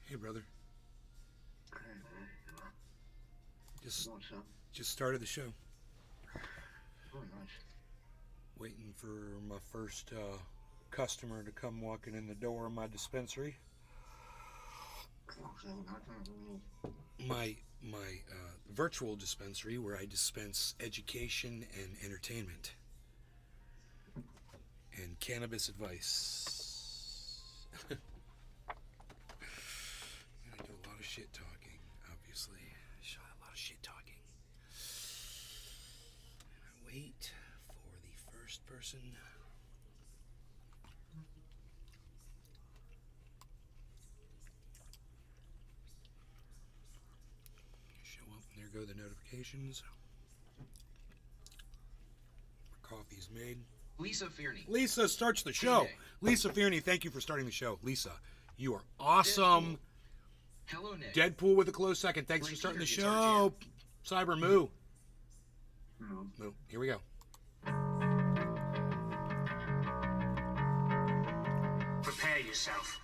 Hey, brother. Hey, man. Just What's up? just started the show. Oh, nice. Waiting for my first customer to come walking in the door of my dispensary. Okay, not that. My virtual dispensary where I dispense education and entertainment and cannabis advice. I do a lot of shit talking, obviously. A lot of shit talking. And I wait for the first person. Show up, and there go the notifications. Coffee's made. Lisa Fearney. Lisa starts the show. Lisa Fearney, thank you for starting the show. Lisa, you are awesome. Hello, Nick. Deadpool with a close second. Thanks for starting the show. Cyber Moo. No. Moo. Here we go. Prepare yourself.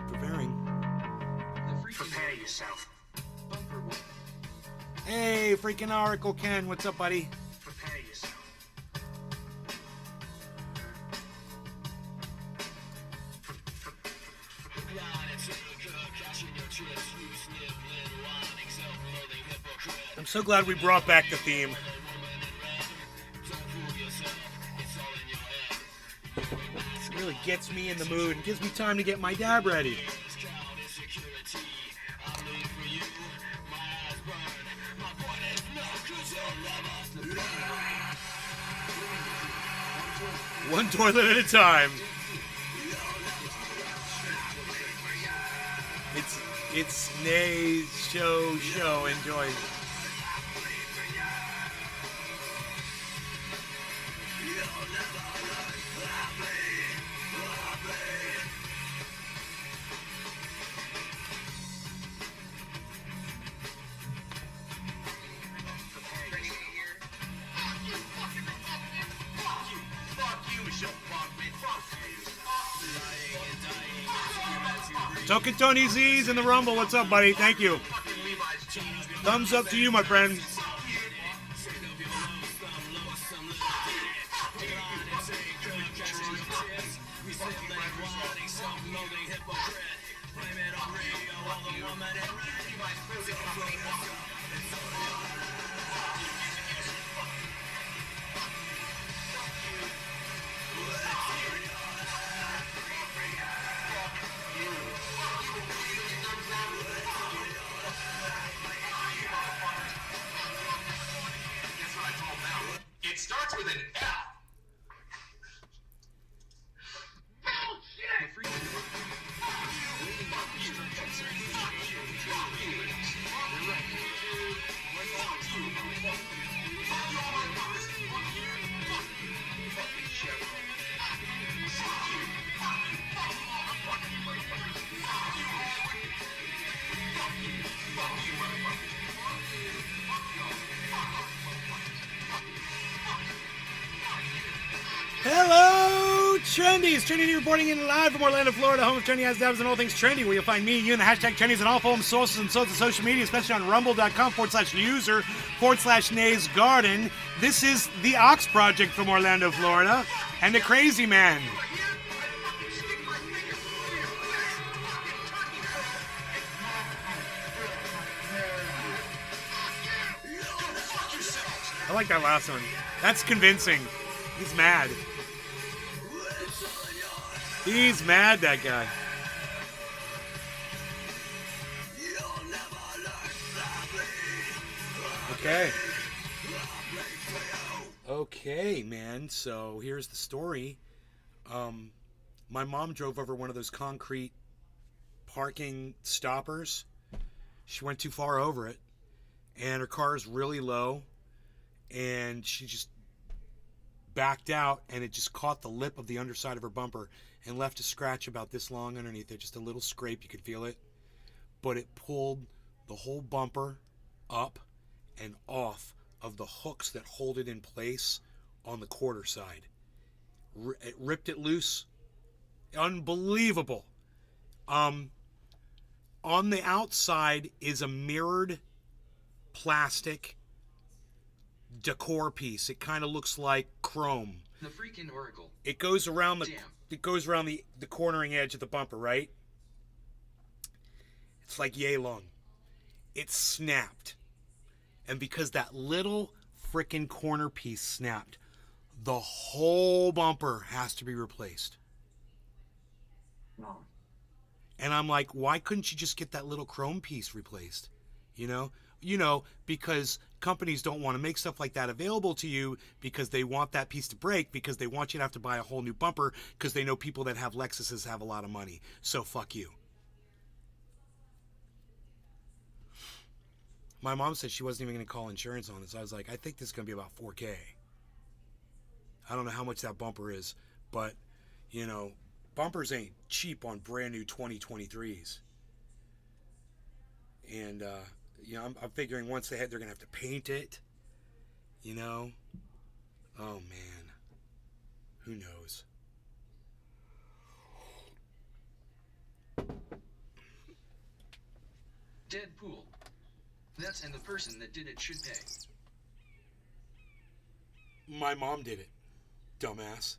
Preparing. Prepare yourself. Bumper one. Hey, freaking Oracle Ken. What's up, buddy? Prepare yourself. I'm so glad we brought back the theme. This really gets me in the mood and gives me time to get my dab ready. One toilet at a time. It's Nay's show. Enjoy. Token Tony Z's in the Rumble. What's up, buddy? Thank you. Thumbs up to you, my friend. It starts with an L. Hello, Trendies! Trendy reporting in live from Orlando, Florida, home of Trendy has dabs and all things trendy, where you'll find me, you, and the hashtag Trendies on all forms, sources, and social media, especially on rumble.com/user/Nays Garden. This is the Ox Project from Orlando, Florida, and the Crazy Man. I like that last one. That's convincing. He's mad. He's mad, that guy. Okay. Okay, man. So here's the story. My mom drove over one of those concrete parking stoppers. She went too far over it, and her car is really low, and she just backed out, and it just caught the lip of the underside of her bumper and left a scratch about this long underneath it, just a little scrape, you could feel it, but it pulled the whole bumper up and off of the hooks that hold it in place on the quarter side. It ripped it loose. Unbelievable. Um, on the outside is a mirrored plastic decor piece. It kind of looks like chrome. The freaking Oracle. It goes around the Damn. it goes around the cornering edge of the bumper, right? It's like yay long. It snapped. And because that little frickin' corner piece snapped, the whole bumper has to be replaced. No. And I'm like, why couldn't you just get that little chrome piece replaced? Because companies don't want to make stuff like that available to you because they want that piece to break, because they want you to have to buy a whole new bumper because they know people that have Lexuses have a lot of money. So fuck you. My mom said she wasn't even going to call insurance on this. I was like, I think this is going to be about $4K. I don't know how much that bumper is, but, bumpers ain't cheap on brand new 2023s. And, I'm figuring once they're going to have to paint it, Oh, man. Who knows? Deadpool. That's and the person that did it should pay. My mom did it, dumbass.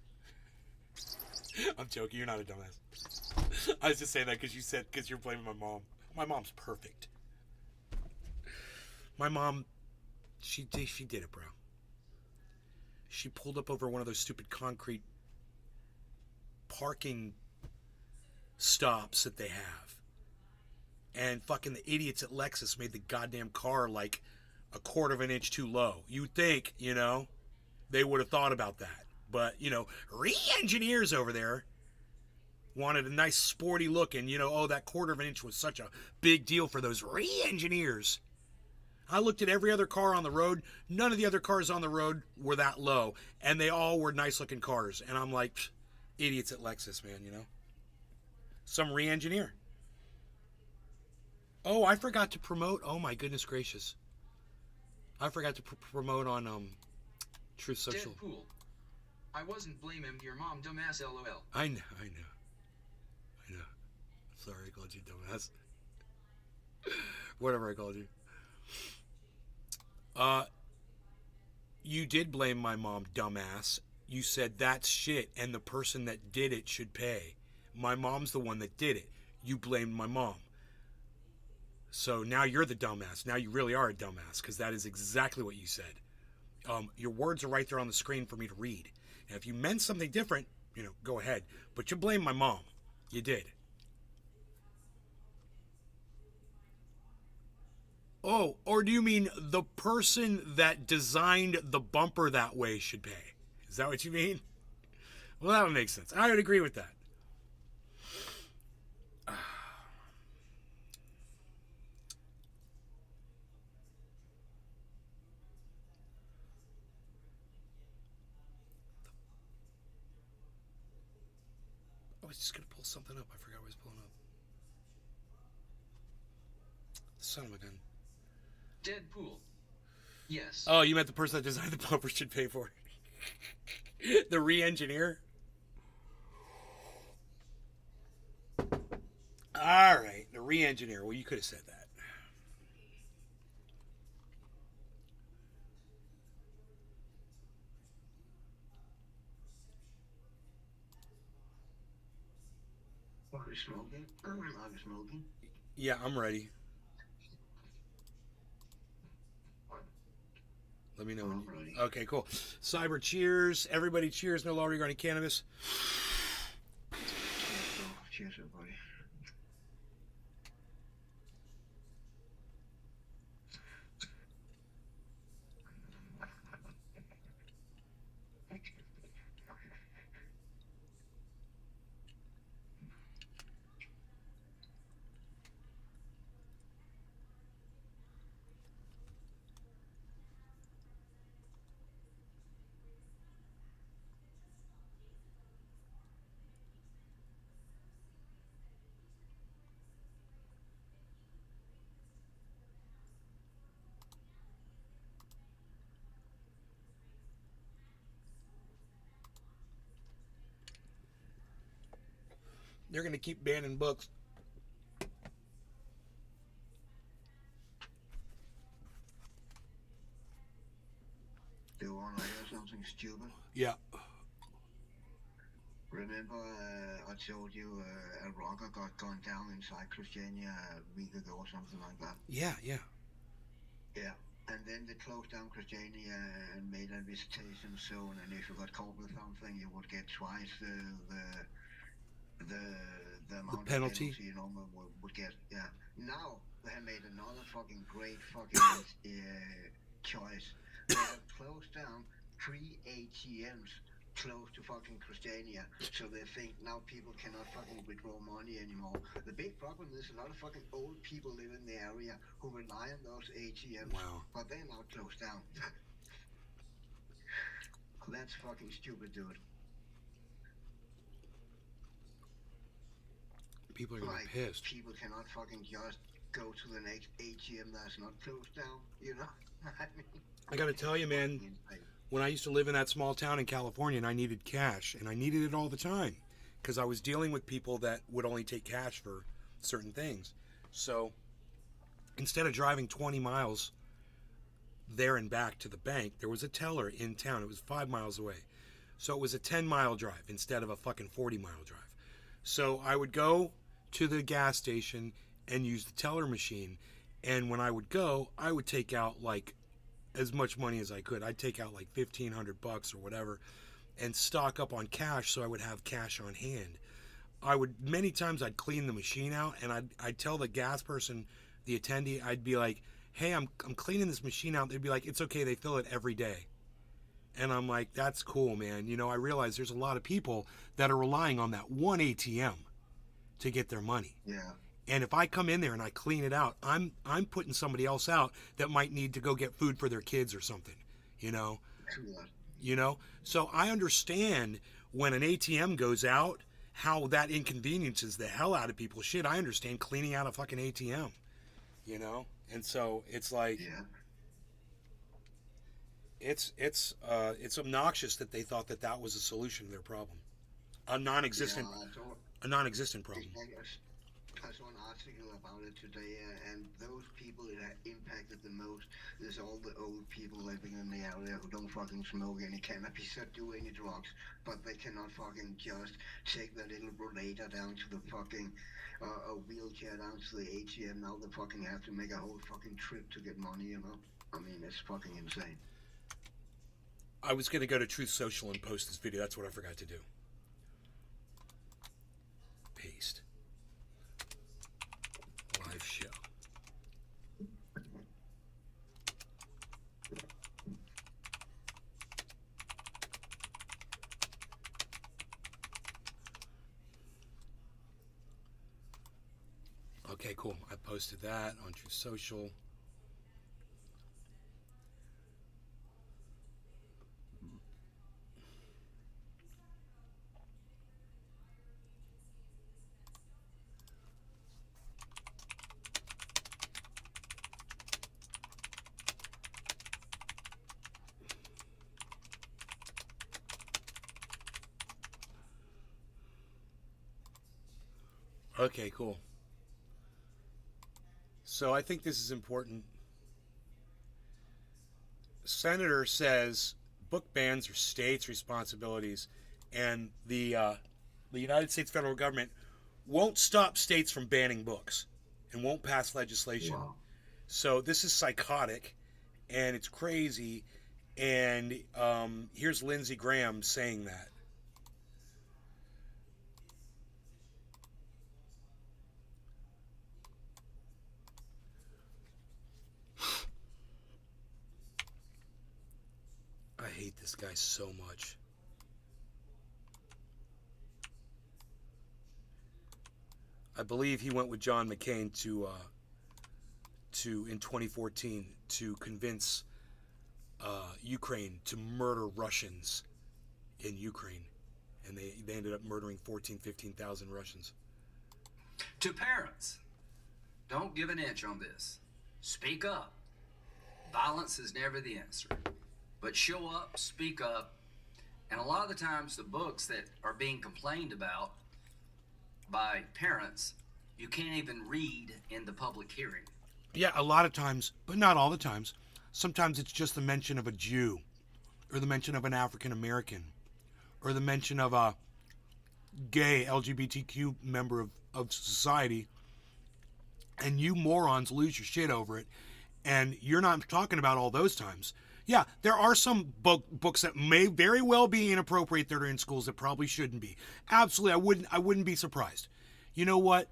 I'm joking. You're not a dumbass. I was just saying that because you're blaming my mom. My mom's perfect. My mom, she did it, bro. She pulled up over one of those stupid concrete parking stops that they have. And fucking the idiots at Lexus made the goddamn car like a quarter of an inch too low. You'd think, they would have thought about that. But, re-engineers over there wanted a nice sporty look, and, that quarter of an inch was such a big deal for those re-engineers. I looked at every other car on the road. None of the other cars on the road were that low, and they all were nice-looking cars. And I'm like, idiots at Lexus, man, Some re-engineer. Oh, I forgot to promote. Oh, my goodness gracious. I forgot to promote on Truth Social. Deadpool. I wasn't blaming your mom, dumbass. LOL. I know. Sorry, I called you dumbass. Whatever I called you. You did blame my mom, dumbass. You said that's shit, and the person that did it should pay. My mom's the one that did it. You blamed my mom. So now you're the dumbass. Now you really are a dumbass, because that is exactly what you said. Your words are right there on the screen for me to read. And if you meant something different, go ahead. But you blame my mom. You did. Oh, or do you mean the person that designed the bumper that way should pay? Is that what you mean? Well, that would make sense. I would agree with that. I was just going to pull something up. I forgot what I was pulling up. Son of a gun. Deadpool. Yes. Oh, you meant the person that designed the bumper should pay for it. The re-engineer? All right, the re-engineer. Well, you could have said that. Are you smoking? Are you smoking? Yeah, I'm ready. Let me know when I'm ready. Okay, cool. Cyber cheers. Everybody cheers. No law regarding cannabis. Cheers, everybody. They're going to keep banning books. Yeah. Remember, I told you a rocker got gunned down inside Christiania a week ago or something like that. Yeah. Yeah. Yeah. And then they closed down Christiania and made a visitation zone. And if you got caught with something, you would get twice the amount penalty? of penalty you normally would get. Yeah. Now they have made another fucking great fucking choice. They have closed down 3 ATMs close to fucking Christiania, so they think now people cannot fucking withdraw money anymore. The big problem is a lot of fucking old people live in the area who rely on those ATMs, Wow. but they're now closed down. That's fucking stupid, dude. People are gonna Like, be pissed. people cannot fucking just go to the next ATM that's not closed down, you know? I mean, I gotta tell you, man, insane. when I used to live in that small town in California and I needed cash, and I needed it all the time because I was dealing with people that would only take cash for certain things. So instead of driving 20 miles there and back to the bank, there was a teller in town. It was 5 miles away. So it was a 10-mile drive instead of a fucking 40-mile drive. So I would go to the gas station and use the teller machine. And when I would go, I would take out like as much money as I could. I'd take out like $1,500 or whatever and stock up on cash so I would have cash on hand. Many times I'd clean the machine out and I'd tell the gas person, the attendee, I'd be like, hey, I'm cleaning this machine out. They'd be like, it's okay, they fill it every day. And I'm like, that's cool, man. You know, I realize there's a lot of people that are relying on that one ATM to get their money. Yeah. And if I come in there and I clean it out, I'm putting somebody else out that might need to go get food for their kids or something, you know? Yeah. You know? So I understand when an ATM goes out, how that inconveniences the hell out of people. Shit, I understand cleaning out a fucking ATM, you know? And so it's like, Yeah. it's obnoxious that they thought that that was a solution to their problem. A non-existent problem. I saw an article about it today, and those people it impacted the most is all the old people living in the area who don't fucking smoke any cannabis or do any drugs, but they cannot fucking just take their little rollator down to the fucking a wheelchair down to the ATM. Now they fucking have to make a whole fucking trip to get money, you know? I mean, it's fucking insane. I was going to go to Truth Social and post this video. That's what I forgot to do. Paste. Live show. Okay, cool. I posted that on Truth Social. Okay, cool. So I think this is important. Senator says book bans are states' responsibilities, and the United States federal government won't stop states from banning books and won't pass legislation. Wow. So this is psychotic, and it's crazy. And here's Lindsey Graham saying that. I hate this guy so much. I believe he went with John McCain to in 2014 to convince Ukraine to murder Russians in Ukraine, and they ended up murdering 15,000 Russians. To parents, don't give an inch on this. Speak up. Violence is never the answer. But show up, speak up, and a lot of the times the books that are being complained about by parents, you can't even read in the public hearing. Yeah, a lot of times, but not all the times. Sometimes it's just the mention of a Jew or the mention of an African American, or the mention of a gay LGBTQ member of society, and you morons lose your shit over it, and you're not talking about all those times. Yeah, there are some books that may very well be inappropriate that are in schools that probably shouldn't be. Absolutely, I wouldn't be surprised. You know what?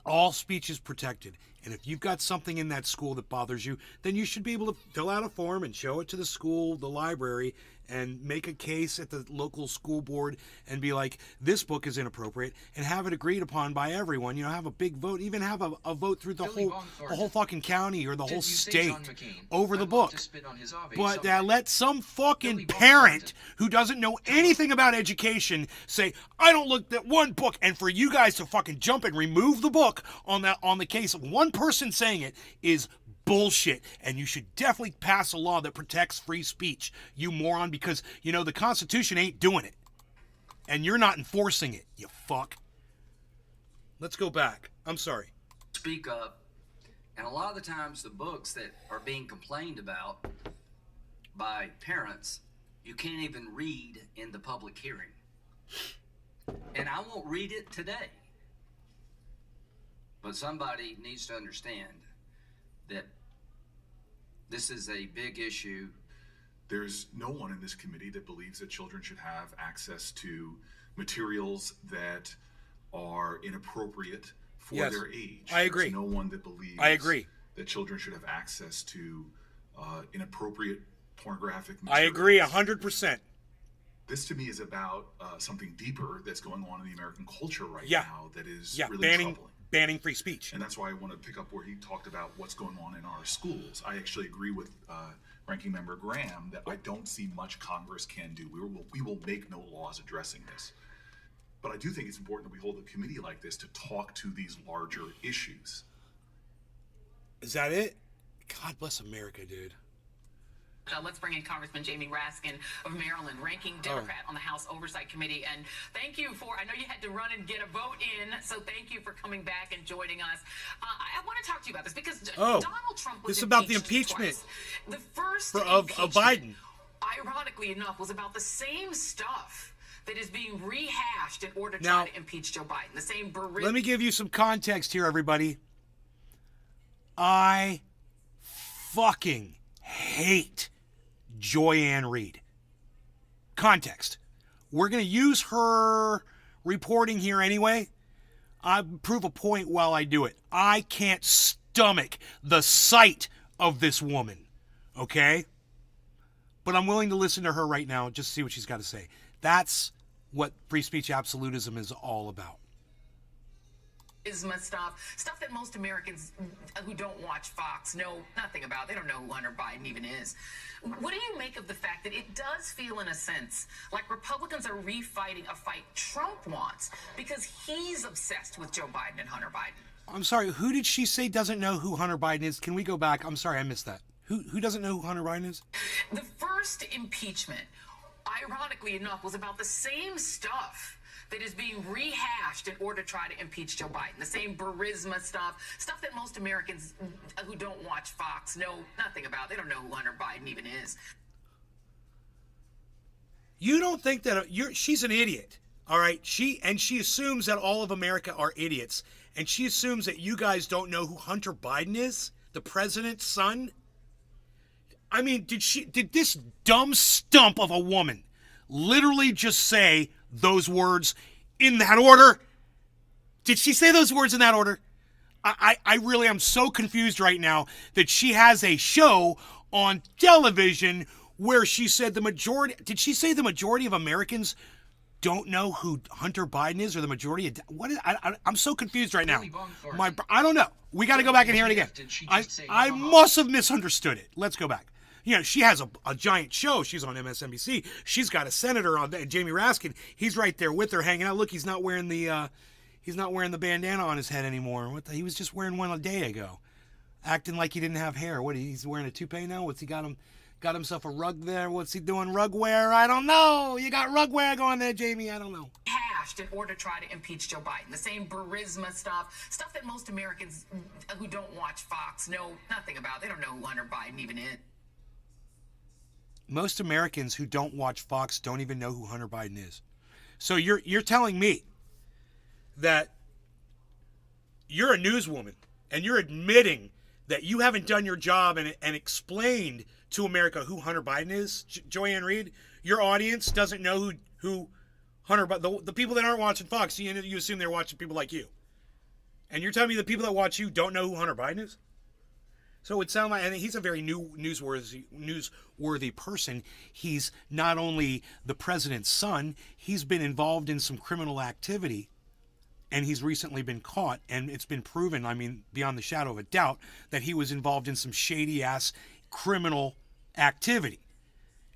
All speech is protected. And if you've got something in that school that bothers you, then you should be able to fill out a form and show it to the school, the library, and make a case at the local school board and be like, this book is inappropriate, and have it agreed upon by everyone. You know, have a big vote, even have a vote through the whole fucking county or the whole state over the book. But let some fucking parent who doesn't know anything about education say, I don't look at one book, and for you guys to fucking jump and remove the book on the case of one person saying it is bullshit, and you should definitely pass a law that protects free speech, you moron, because, you know, the Constitution ain't doing it, and you're not enforcing it, you fuck. Let's go back. I'm sorry. Speak up, and a lot of the times the books that are being complained about by parents, you can't even read in the public hearing. And I won't read it today. But somebody needs to understand that this is a big issue. There's no one in this committee that believes that children should have access to materials that are inappropriate for their age. I agree. There's no one that believes that children should have access to inappropriate pornographic materials. I agree 100%. This to me is about something deeper that's going on in the American culture right now that is really troubling. Banning free speech. And that's why I want to pick up where he talked about what's going on in our schools. I actually agree with Ranking Member Graham that I don't see much Congress can do. We will make no laws addressing this. But I do think it's important that we hold a committee like this to talk to these larger issues. Is that it? God bless America, dude. Let's bring in Congressman Jamie Raskin of Maryland, ranking Democrat on the House Oversight Committee. And thank you I know you had to run and get a vote in, so thank you for coming back and joining us. I want to talk to you about this because Donald Trump was this is about the impeachment twice. The first of Biden. Ironically enough, was about the same stuff that is being rehashed in order to try to impeach Joe Biden. The same Let me give you some context here, everybody. I fucking hate Joy Ann Reid. Context. We're going to use her reporting here anyway. I prove a point while I do it. I can't stomach the sight of this woman. Okay? But I'm willing to listen to her right now just to see what she's got to say. That's what free speech absolutism is all about. Stuff that most Americans who don't watch Fox know nothing about. They don't know who Hunter Biden even is. What do you make of the fact that it does feel, in a sense, like Republicans are refighting a fight Trump wants because he's obsessed with Joe Biden and Hunter Biden? I'm sorry, who did she say doesn't know who Hunter Biden is? Can we go back? I'm sorry, I missed that. Who doesn't know who Hunter Biden is? The first impeachment, ironically enough, was about the same stuff that is being rehashed in order to try to impeach Joe Biden. The same Burisma stuff that most Americans who don't watch Fox know nothing about. They don't know who Hunter Biden even is. You don't think that she's an idiot, all right? She assumes that all of America are idiots, and she assumes that you guys don't know who Hunter Biden is, the president's son. I mean, did this dumb stump of a woman literally just say those words in that order? Did she say those words in that order? I really am so confused right now that she has a show on television where she said did she say the majority of Americans don't know who Hunter Biden is, or the majority of, I'm so confused right now. I don't know. We got to go back and hear it again. I must have misunderstood it. Let's go back. You know, she has a giant show. She's on MSNBC. She's got a senator on there, Jamie Raskin. He's right there with her, hanging out. Look, he's not wearing the bandana on his head anymore. He was just wearing one a day ago, acting like he didn't have hair. He's wearing a toupee now? What's he got himself a rug there? What's he doing? Rug wear? I don't know. You got rug wear going there, Jamie? I don't know. Hashed in order to try to impeach Joe Biden. The same Burisma stuff that most Americans who don't watch Fox know nothing about. They don't know who Hunter Biden even is. Most Americans who don't watch Fox don't even know who Hunter Biden is. So you're telling me that you're a newswoman and you're admitting that you haven't done your job and explained to America who Hunter Biden is, Joanne Reed? Your audience doesn't know who Hunter Biden, the people that aren't watching Fox, you assume they're watching people like you. And you're telling me the people that watch you don't know who Hunter Biden is? So it would sound like, and he's a very newsworthy person. He's not only the president's son, he's been involved in some criminal activity, and he's recently been caught, and it's been proven, I mean, beyond the shadow of a doubt, that he was involved in some shady-ass criminal activity.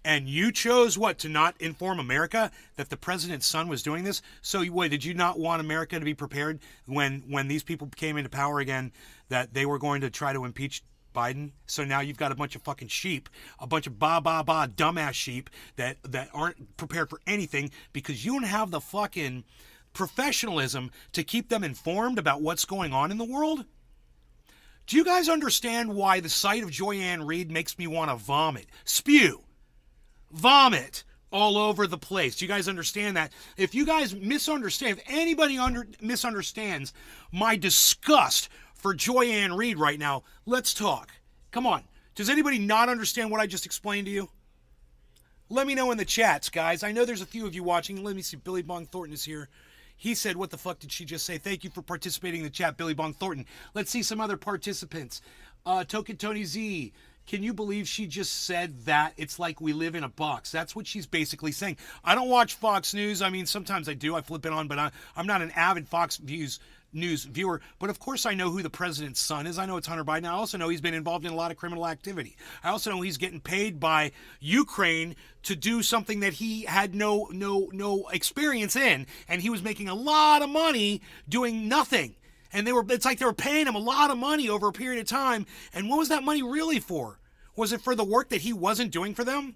And you chose, what, to not inform America that the president's son was doing this? So, what, did you not want America to be prepared when these people came into power again that they were going to try to impeach Biden? So now you've got a bunch of fucking sheep, a bunch of dumbass sheep that aren't prepared for anything because you don't have the fucking professionalism to keep them informed about what's going on in the world? Do you guys understand why the sight of Joyanne Reed makes me want to vomit? Vomit all over the place. Do you guys understand that? If you guys misunderstand, if anybody misunderstands my disgust for Joyanne Reed right now, let's talk. Come on. Does anybody not understand what I just explained to you? Let me know in the chats, guys. I know there's a few of you watching. Let me see. Billy Bong Thornton is here. He said, what the fuck did she just say? Thank you for participating in the chat, Billy Bong Thornton. Let's see some other participants. Token Tony Z. Can you believe she just said that? It's like we live in a box. That's what she's basically saying. I don't watch Fox News. I mean, sometimes I do. I flip it on, but I'm not an avid Fox News viewer. But of course I know who the president's son is. I know it's Hunter Biden. I also know he's been involved in a lot of criminal activity. I also know he's getting paid by Ukraine to do something that he had no experience in. And he was making a lot of money doing nothing. And it's like they were paying him a lot of money over a period of time. And what was that money really for? Was it for the work that he wasn't doing for them?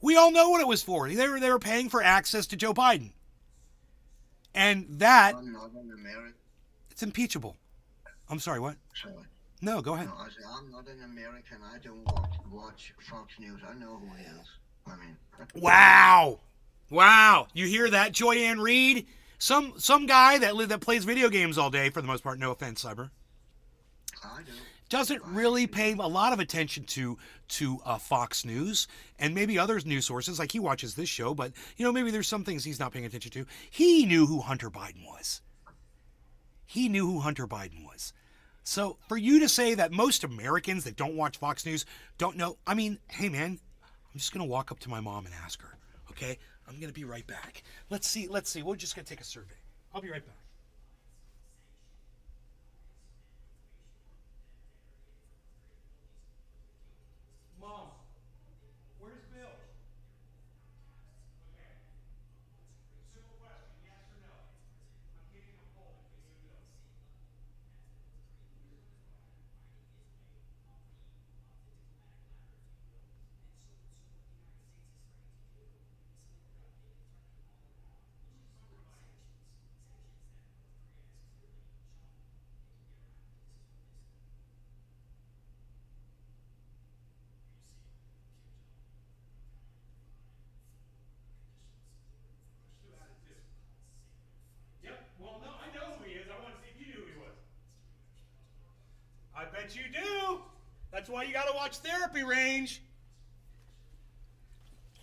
We all know what it was for. They were paying for access to Joe Biden. And that, I'm not an American. it's impeachable. I'm sorry, what? Sorry. No, go ahead. No, I said, I'm not an American. I don't watch Fox News. I know who he is. I mean. Wow. You hear that, Joyanne Reed? Some guy that plays video games all day, for the most part, no offense, Cyber, I do. doesn't really pay a lot of attention to Fox News and maybe other news sources. Like, he watches this show, but, maybe there's some things he's not paying attention to. He knew who Hunter Biden was. So for you to say that most Americans that don't watch Fox News don't know, I mean, hey, man, I'm just going to walk up to my mom and ask her, okay? I'm going to be right back. Let's see. We're just going to take a survey. I'll be right back. Mom, where's Bill? Okay. Simple question, yes or no? I'm getting a poll in case you know. Yep. Well, no, I know who he is. I want to see if you knew who he was. I bet you do. That's why you got to watch Therapy Range.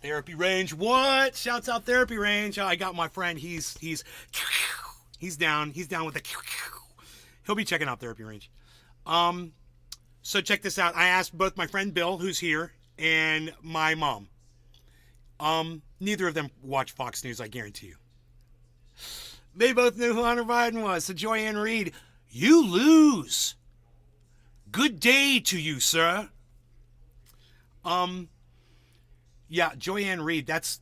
Therapy Range, what? Shouts out Therapy Range. I got my friend. He's down. He's down with the. He'll be checking out Therapy Range. So check this out. I asked both my friend Bill, who's here, and my mom. Neither of them watch Fox News, I guarantee you. They both knew who Hunter Biden was. So Joyanne Reed, you lose. Good day to you, sir. Yeah, Joyanne Reed, that's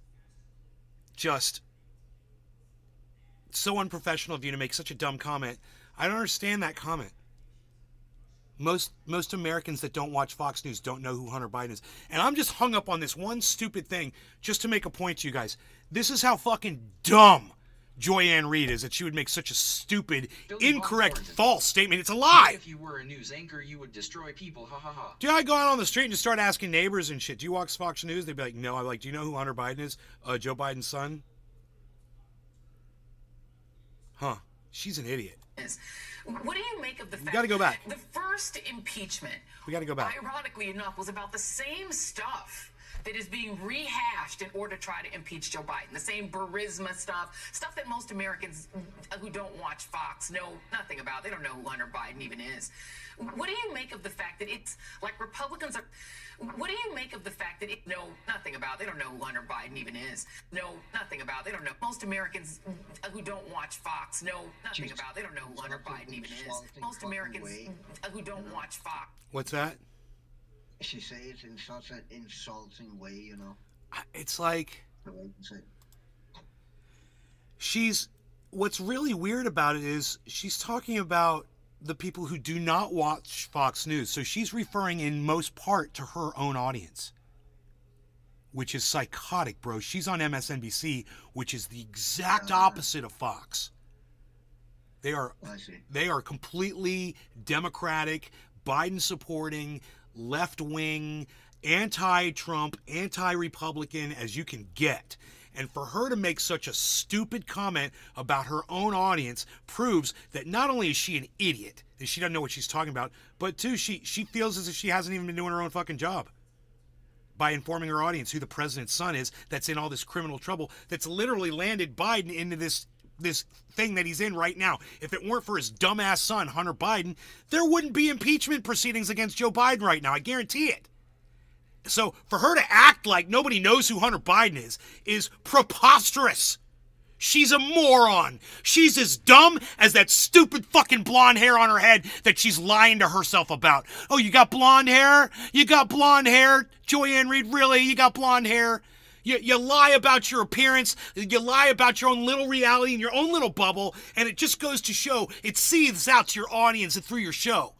just so unprofessional of you to make such a dumb comment. I don't understand that comment. Most Americans that don't watch Fox News don't know who Hunter Biden is. And I'm just hung up on this one stupid thing just to make a point to you guys. This is how fucking dumb Joyanne Reed is that she would make such a stupid, Billy incorrect, Bob Thornton. false statement. It's a Even lie. if you were a news anchor, you would destroy people. Ha ha ha. Do I go out on the street and just start asking neighbors and shit? Do you watch Fox News? They'd be like, no. I'm like, do you know who Hunter Biden is? Joe Biden's son? Huh. She's an idiot. What do you make of the fact gotta go back. the first impeachment, We got to go back. ironically enough, was about the same stuff that is being rehashed in order to try to impeach Joe Biden? The same Burisma stuff that most Americans who don't watch Fox know nothing about. They don't know who Hunter Biden even is. What do you make of the fact that it's like Republicans are... What do you make of the fact that it know nothing about? They don't know who Hunter Biden even is. Know nothing about. They don't know. Most Americans who don't watch Fox know nothing about. They don't know who Hunter Biden even is. Most Americans who don't watch Fox. What's that? She says it in such an insulting way, you know. It's like The way to say it. she's... What's really weird about it is she's talking about the people who do not watch Fox News. So she's referring in most part to her own audience, which is psychotic, bro. She's on MSNBC, which is the exact opposite of Fox. They are I see. they are completely Democratic, Biden supporting, left wing, anti-Trump, anti-Republican as you can get. And for her to make such a stupid comment about her own audience proves that not only is she an idiot, and she doesn't know what she's talking about, but two, she feels as if she hasn't even been doing her own fucking job by informing her audience who the president's son is that's in all this criminal trouble that's literally landed Biden into this thing that he's in right now. If it weren't for his dumbass son, Hunter Biden, there wouldn't be impeachment proceedings against Joe Biden right now. I guarantee it. So for her to act like nobody knows who Hunter Biden is preposterous. She's a moron. She's as dumb as that stupid fucking blonde hair on her head that she's lying to herself about. Oh, you got blonde hair? You got blonde hair? Joyanne Reed, really? You got blonde hair? You lie about your appearance. You lie about your own little reality in your own little bubble. And it just goes to show, it seethes out to your audience and through your show.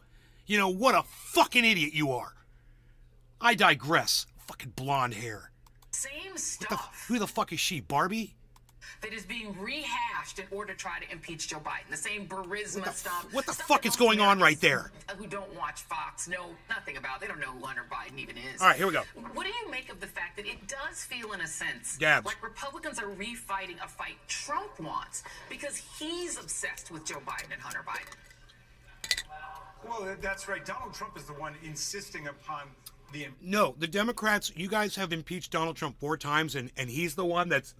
You know, what a fucking idiot you are. I digress. Fucking blonde hair. Same stuff Who the fuck is she, Barbie? that is being rehashed in order to try to impeach Joe Biden. The same Burisma stuff. What the stuff fuck that is most going on right Americans there? who don't watch Fox know nothing about. They don't know who Hunter Biden even is. All right, here we go. What do you make of the fact that it does feel, in a sense, Gabs. like Republicans are refighting a fight Trump wants because he's obsessed with Joe Biden and Hunter Biden? Well, that's right. Donald Trump is the one insisting upon the... No, the Democrats, you guys have impeached Donald Trump 4 times, and he's the one that's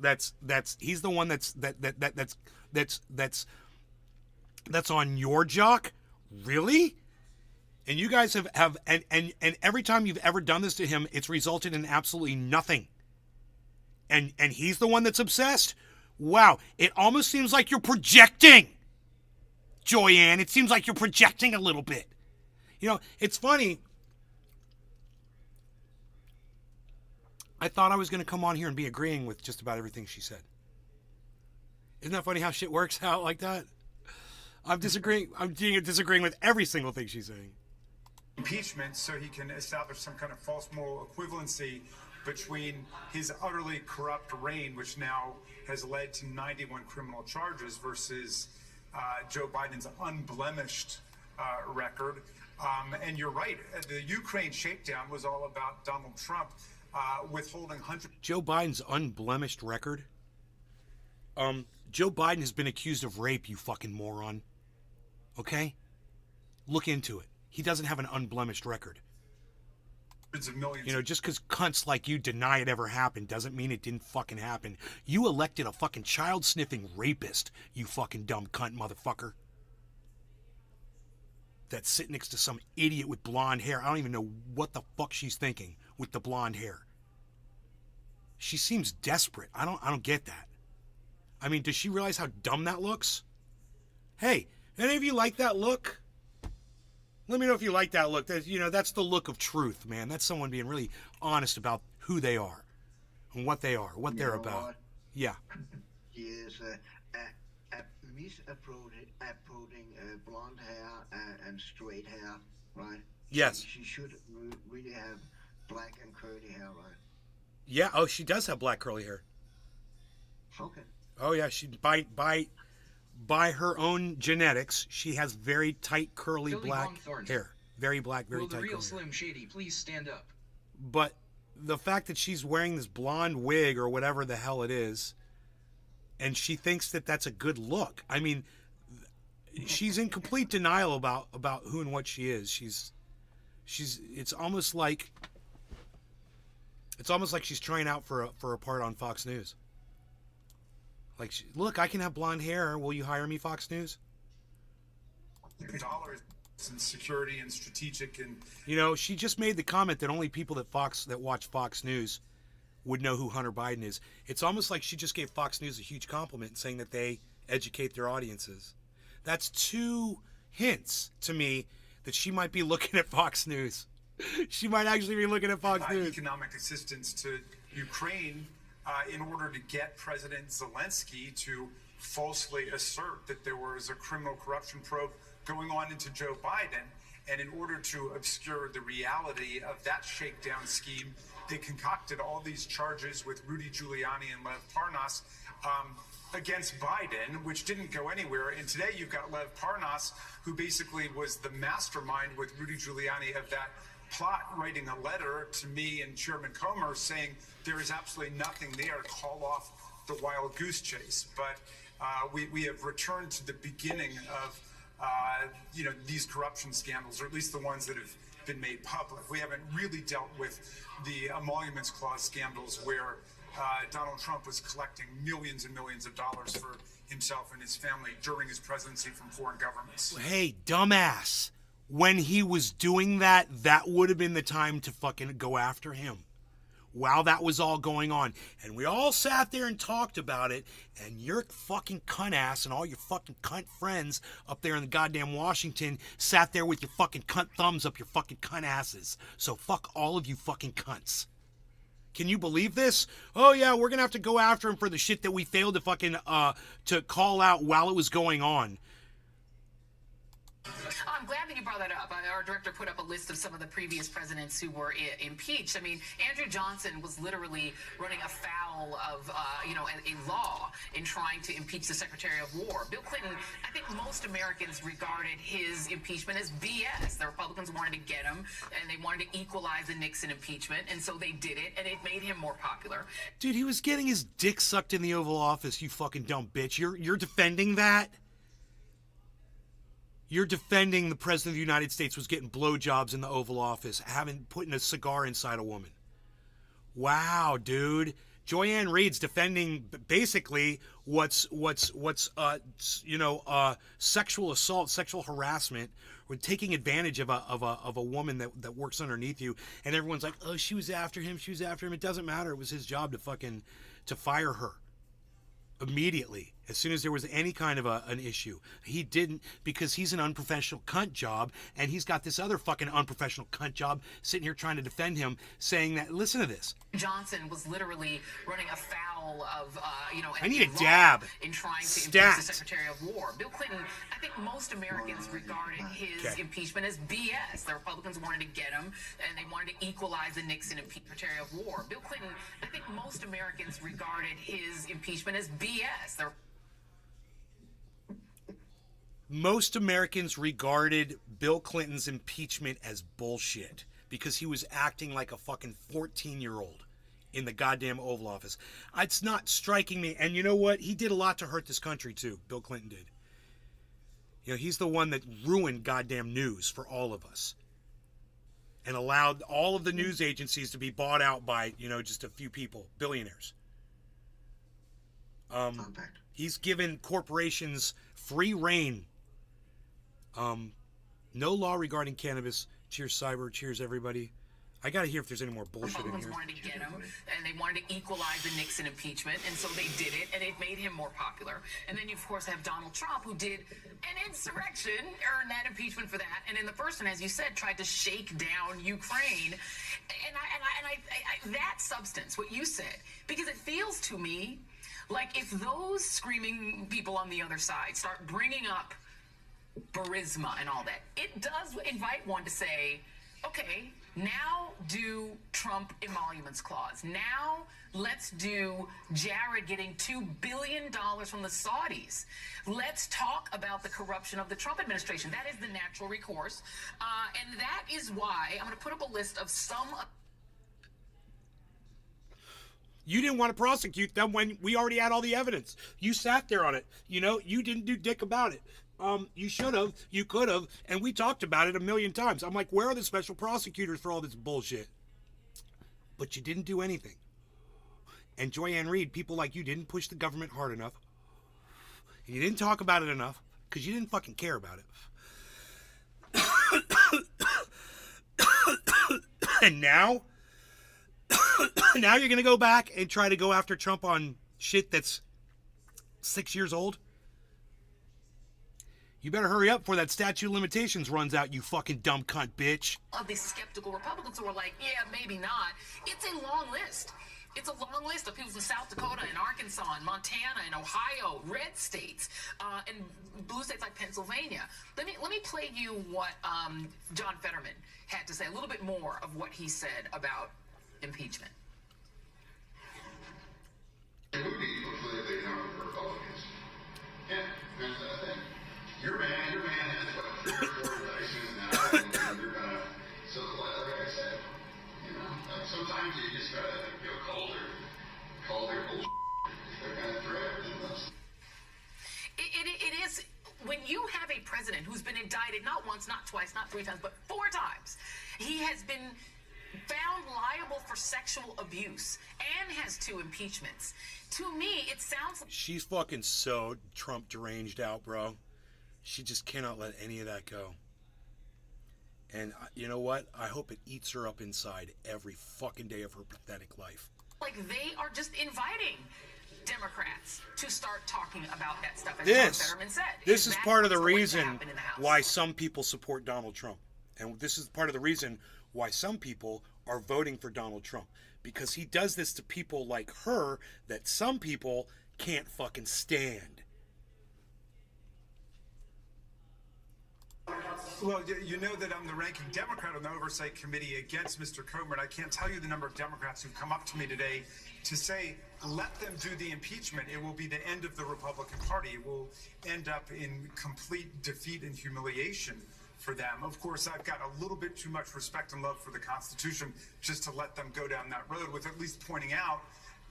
on your jock? Really? And you guys have and every time you've ever done this to him, it's resulted in absolutely nothing. And he's the one that's obsessed? Wow, it almost seems like you're projecting. Joyanne, it seems like you're projecting a little bit. You know, it's funny. I thought I was going to come on here and be agreeing with just about everything she said. Isn't that funny how shit works out like that? I'm disagreeing with every single thing she's saying. impeachment so he can establish some kind of false moral equivalency between his utterly corrupt reign, which now has led to 91 criminal charges, versus Joe Biden's unblemished record. And you're right, the Ukraine shakedown was all about Donald Trump withholding hundreds. Joe Biden's unblemished record? Joe Biden has been accused of rape, you fucking moron. Okay? Look into it. He doesn't have an unblemished record. Of millions. You know, just because cunts like you deny it ever happened doesn't mean it didn't fucking happen. You elected a fucking child-sniffing rapist, you fucking dumb cunt motherfucker. That's sitting next to some idiot with blonde hair. I don't even know what the fuck she's thinking with the blonde hair. She seems desperate. I don't get that. I mean, does she realize how dumb that looks? Hey, any of you like that look? Let me know if you like that look. That's the look of truth, man. That's someone being really honest about who they are and what they are, what they're about. What? Yeah. He is misapproaching blonde hair and straight hair, right? Yes. She should really have black and curly hair, right? Yeah. Oh, she does have black curly hair. Okay. Oh yeah, she by her own genetics, she has very tight curly Billy black Hawthorne. hair. Very black, very Will the tight real curly Slim hair. Shady please stand up? But the fact that she's wearing this blonde wig or whatever the hell it is, and she thinks that that's a good look. I mean, she's in complete denial about who and what she is. She's it's almost like she's trying out for a part on Fox News. Like, look, I can have blonde hair. Will you hire me, Fox News? Dollars and security and strategic and You know, she just made the comment that only people that watch Fox News would know who Hunter Biden is. It's almost like she just gave Fox News a huge compliment saying that they educate their audiences. That's two hints to me that she might be looking at Fox News. She might actually be looking at Fox News. economic assistance to Ukraine in order to get President Zelensky to falsely assert that there was a criminal corruption probe going on into Joe Biden. And in order to obscure the reality of that shakedown scheme, they concocted all these charges with Rudy Giuliani and Lev Parnas against Biden, which didn't go anywhere. And today you've got Lev Parnas, who basically was the mastermind with Rudy Giuliani of that plot, writing a letter to me and Chairman Comer saying there is absolutely nothing there to call off the wild goose chase. But we have returned to the beginning of these corruption scandals, or at least the ones that have been made public. We haven't really dealt with the emoluments clause scandals where Donald Trump was collecting millions and millions of dollars for himself and his family during his presidency from foreign governments. Hey, dumbass. When he was doing that, that would have been the time to fucking go after him. While that was all going on. And we all sat there and talked about it, and your fucking cunt ass and all your fucking cunt friends up there in the goddamn Washington sat there with your fucking cunt thumbs up your fucking cunt asses. So fuck all of you fucking cunts. Can you believe this? Oh yeah, we're gonna have to go after him for the shit that we failed to fucking to call out while it was going on. I'm glad that you brought that up. Our director put up a list of some of the previous presidents who were impeached. I mean, Andrew Johnson was literally running afoul of, a law in trying to impeach the Secretary of War. Bill Clinton, I think most Americans regarded his impeachment as BS. The Republicans wanted to get him, and they wanted to equalize the Nixon impeachment, and so they did it, and it made him more popular. Dude, he was getting his dick sucked in the Oval Office, you fucking dumb bitch. You're defending that? You're defending the President of the United States was getting blowjobs in the Oval Office, putting a cigar inside a woman. Wow, dude. Joyanne Reid's defending basically what's sexual assault, sexual harassment, or taking advantage of a woman that works underneath you, and everyone's like, oh, she was after him. It doesn't matter. It was his job to fire her immediately as soon as there was any kind of an issue. He didn't, because he's an unprofessional cunt job, and he's got this other fucking unprofessional cunt job sitting here trying to defend him, saying that, listen to this. Johnson was literally running afoul of, I need a dab. In trying to Stat. impeach the Secretary of War. Bill Clinton, I think most Americans regarded his impeachment as BS. The Republicans wanted to get him, and they wanted to equalize the Nixon Secretary of War. Bill Clinton, I think most Americans regarded his impeachment as BS. Most Americans regarded Bill Clinton's impeachment as bullshit because he was acting like a fucking 14-year-old in the goddamn Oval Office. It's not striking me. And you know what? He did a lot to hurt this country too. Bill Clinton did. You know, he's the one that ruined goddamn news for all of us and allowed all of the news agencies to be bought out by, just a few people, billionaires. He's given corporations free reign. No law regarding cannabis. Cheers, Cyber. Cheers, everybody. I gotta hear if there's any more bullshit in here. Republicans wanted to get him, and they wanted to equalize the Nixon impeachment, and so they did it, and it made him more popular. And then you, of course, have Donald Trump, who did an insurrection, earned that impeachment for that, and in the first one, as you said, tried to shake down Ukraine. And I that substance, what you said, because it feels to me like if those screaming people on the other side start bringing up Burisma and all that, it does invite one to say, okay, now do Trump emoluments clause. Now let's do Jared getting $2 billion from the Saudis. Let's talk about the corruption of the Trump administration. That is the natural recourse. And that is why I'm going to put up a list of some. You didn't want to prosecute them when we already had all the evidence. You sat there on it. You know, you didn't do dick about it. You should have, you could have, and we talked about it a million times. I'm like, where are the special prosecutors for all this bullshit? But you didn't do anything. And Joyanne Reed, people like you didn't push the government hard enough. And you didn't talk about it enough because you didn't fucking care about it. And now you're going to go back and try to go after Trump on shit that's 6 years old? You better hurry up before that statute of limitations runs out, you fucking dumb cunt bitch. Of these skeptical Republicans who are like, yeah, maybe not. It's a long list. It's a long list of people from South Dakota and Arkansas and Montana and Ohio, red states, and blue states like Pennsylvania. Let me play you what John Fetterman had to say, a little bit more of what he said about impeachment. It would be completely ignorant for Republicans. Yeah, there's that thing. Your man has what, 3 or 4 indictments now, and you're gonna, so like I said, you know, sometimes you just gotta, you know, call their bullshit. They're gonna throw everything else. It is, when you have a president who's been indicted not once, not twice, not 3 times, but 4 times, he has been found liable for sexual abuse and has 2 impeachments. To me, it sounds like she's fucking so Trump deranged out, bro. She just cannot let any of that go. And you know what? I hope it eats her up inside every fucking day of her pathetic life. Like they are just inviting Democrats to start talking about that stuff, as This John Fetterman said. is That's part of the what's going to reason happen in the House. why some people support Donald Trump. And this is part of the reason why some people are voting for Donald Trump. Because he does this to people like her that some people can't fucking stand. Well, you know that I'm the ranking Democrat on the Oversight Committee against Mr. Comer, and I can't tell you the number of Democrats who've come up to me today to say, let them do the impeachment. It will be the end of the Republican Party. It will end up in complete defeat and humiliation for them. Of course, I've got a little bit too much respect and love for the Constitution just to let them go down that road, with at least pointing out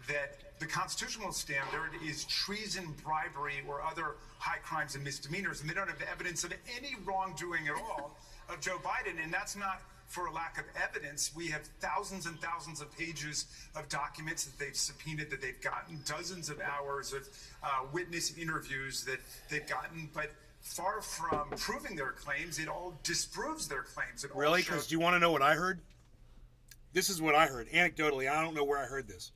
that the constitutional standard is treason, bribery, or other high crimes and misdemeanors, and they don't have evidence of any wrongdoing at all of Joe Biden, and that's not for a lack of evidence. We have thousands and thousands of pages of documents that they've subpoenaed, that they've gotten, dozens of hours of witness interviews that they've gotten, but far from proving their claims, it all disproves their claims. Really? Because do you want to know what I heard? This is what I heard. Anecdotally, I don't know where I heard this.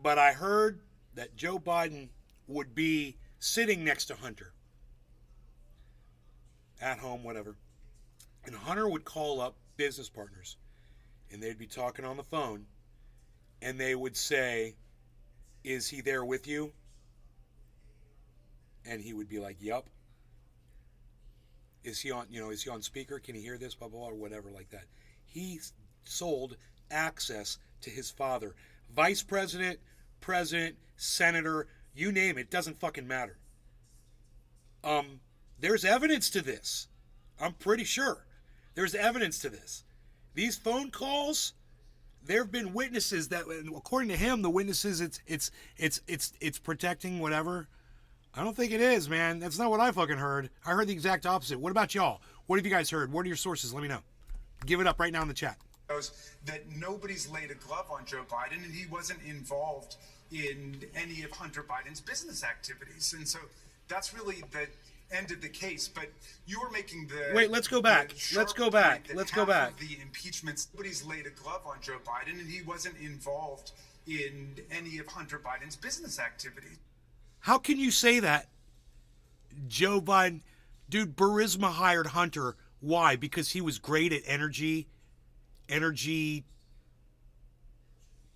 But I heard that Joe Biden would be sitting next to Hunter. At home, whatever. And Hunter would call up business partners. And they'd be talking on the phone. And they would say, is he there with you? And he would be like, yep. Is he on speaker? Can he hear this? Blah, blah, blah, or whatever like that. He sold access to his father. Vice president, president, senator, you name it, doesn't fucking matter. There's evidence to this. I'm pretty sure. There's evidence to this. These phone calls, there have been witnesses that, according to him, the witnesses, it's protecting whatever. I don't think it is, man. That's not what I fucking heard. I heard the exact opposite. What about y'all? What have you guys heard? What are your sources? Let me know. Give it up right now in the chat. That nobody's laid a glove on Joe Biden, and he wasn't involved in any of Hunter Biden's business activities. And so that's really the end of the case. But you were making the... Wait, let's go back. Let's go back. Let's go back. The impeachments, nobody's laid a glove on Joe Biden, and he wasn't involved in any of Hunter Biden's business activities. How can you say that? Joe Biden... Dude, Burisma hired Hunter. Why? Because he was great at energy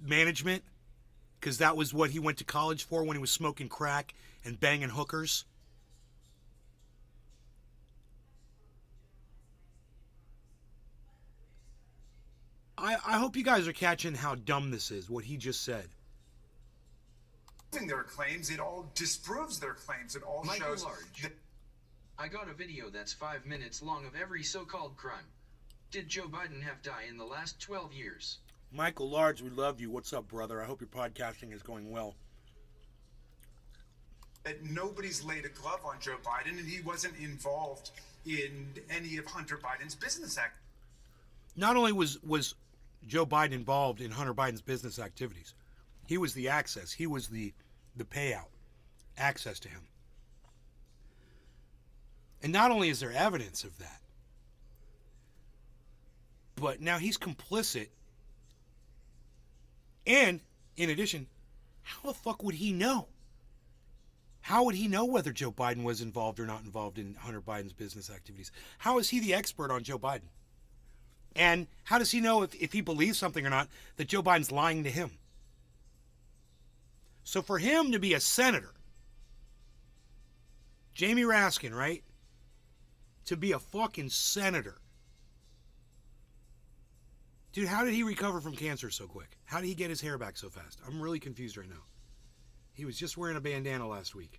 management, because that was what he went to college for when he was smoking crack and banging hookers. I hope you guys are catching how dumb this is, what he just said. Their claims, it all disproves their claims. It all Michael shows Large. that I got a video that's 5 minutes long of every so-called crime. Did Joe Biden have died in the last 12 years? Michael Large, we love you. What's up, brother? I hope your podcasting is going well. that nobody's laid a glove on Joe Biden, and he wasn't involved in any of Hunter Biden's business act. Not only was Joe Biden involved in Hunter Biden's business activities, he was the access. He was the payout, access to him. And not only is there evidence of that, but now he's complicit. And in addition, how the fuck would he know? How would he know whether Joe Biden was involved or not involved in Hunter Biden's business activities? How is he the expert on Joe Biden? And how does he know if he believes something or not that Joe Biden's lying to him? So for him to be a senator, Jamie Raskin, right? To be a fucking senator. Dude, how did he recover from cancer so quick? How did he get his hair back so fast? I'm really confused right now. He was just wearing a bandana last week.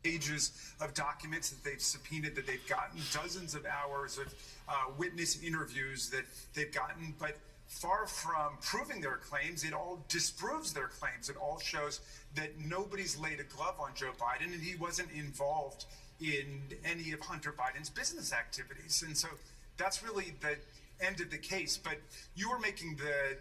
Pages of documents that they've subpoenaed, that they've gotten dozens of hours of witness interviews that they've gotten, but far from proving their claims, it all disproves their claims. It all shows that nobody's laid a glove on Joe Biden, and he wasn't involved in any of Hunter Biden's business activities. And so that's really the end of the case. But you were making the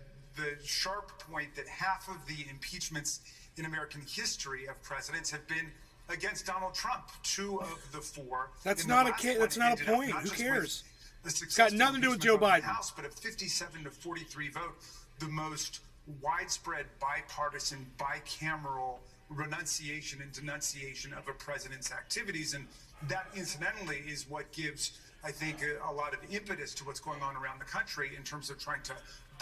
sharp point that half of the impeachments in American history of presidents have been against Donald Trump. 2 of the 4. That's not a point. Who cares? It's got nothing to do with Joe Biden. House, but a 57 to 43 vote, the most widespread bipartisan, bicameral renunciation and denunciation of a president's activities. And that, incidentally, is what gives, I think, a lot of impetus to what's going on around the country in terms of trying to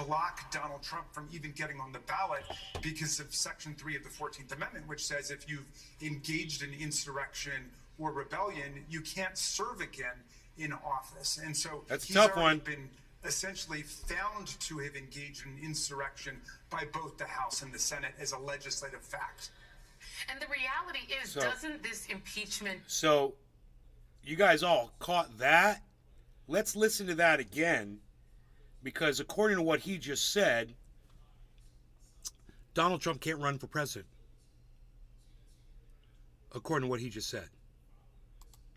block Donald Trump from even getting on the ballot because of Section 3 of the 14th Amendment, which says if you've engaged in insurrection or rebellion, you can't serve again in office. And so that's a he's tough already one. Been essentially found to have engaged in insurrection by both the House and the Senate as a legislative fact. And the reality is, doesn't this impeachment... So, you guys all caught that? Let's listen to that again, because according to what he just said, Donald Trump can't run for president. According to what he just said.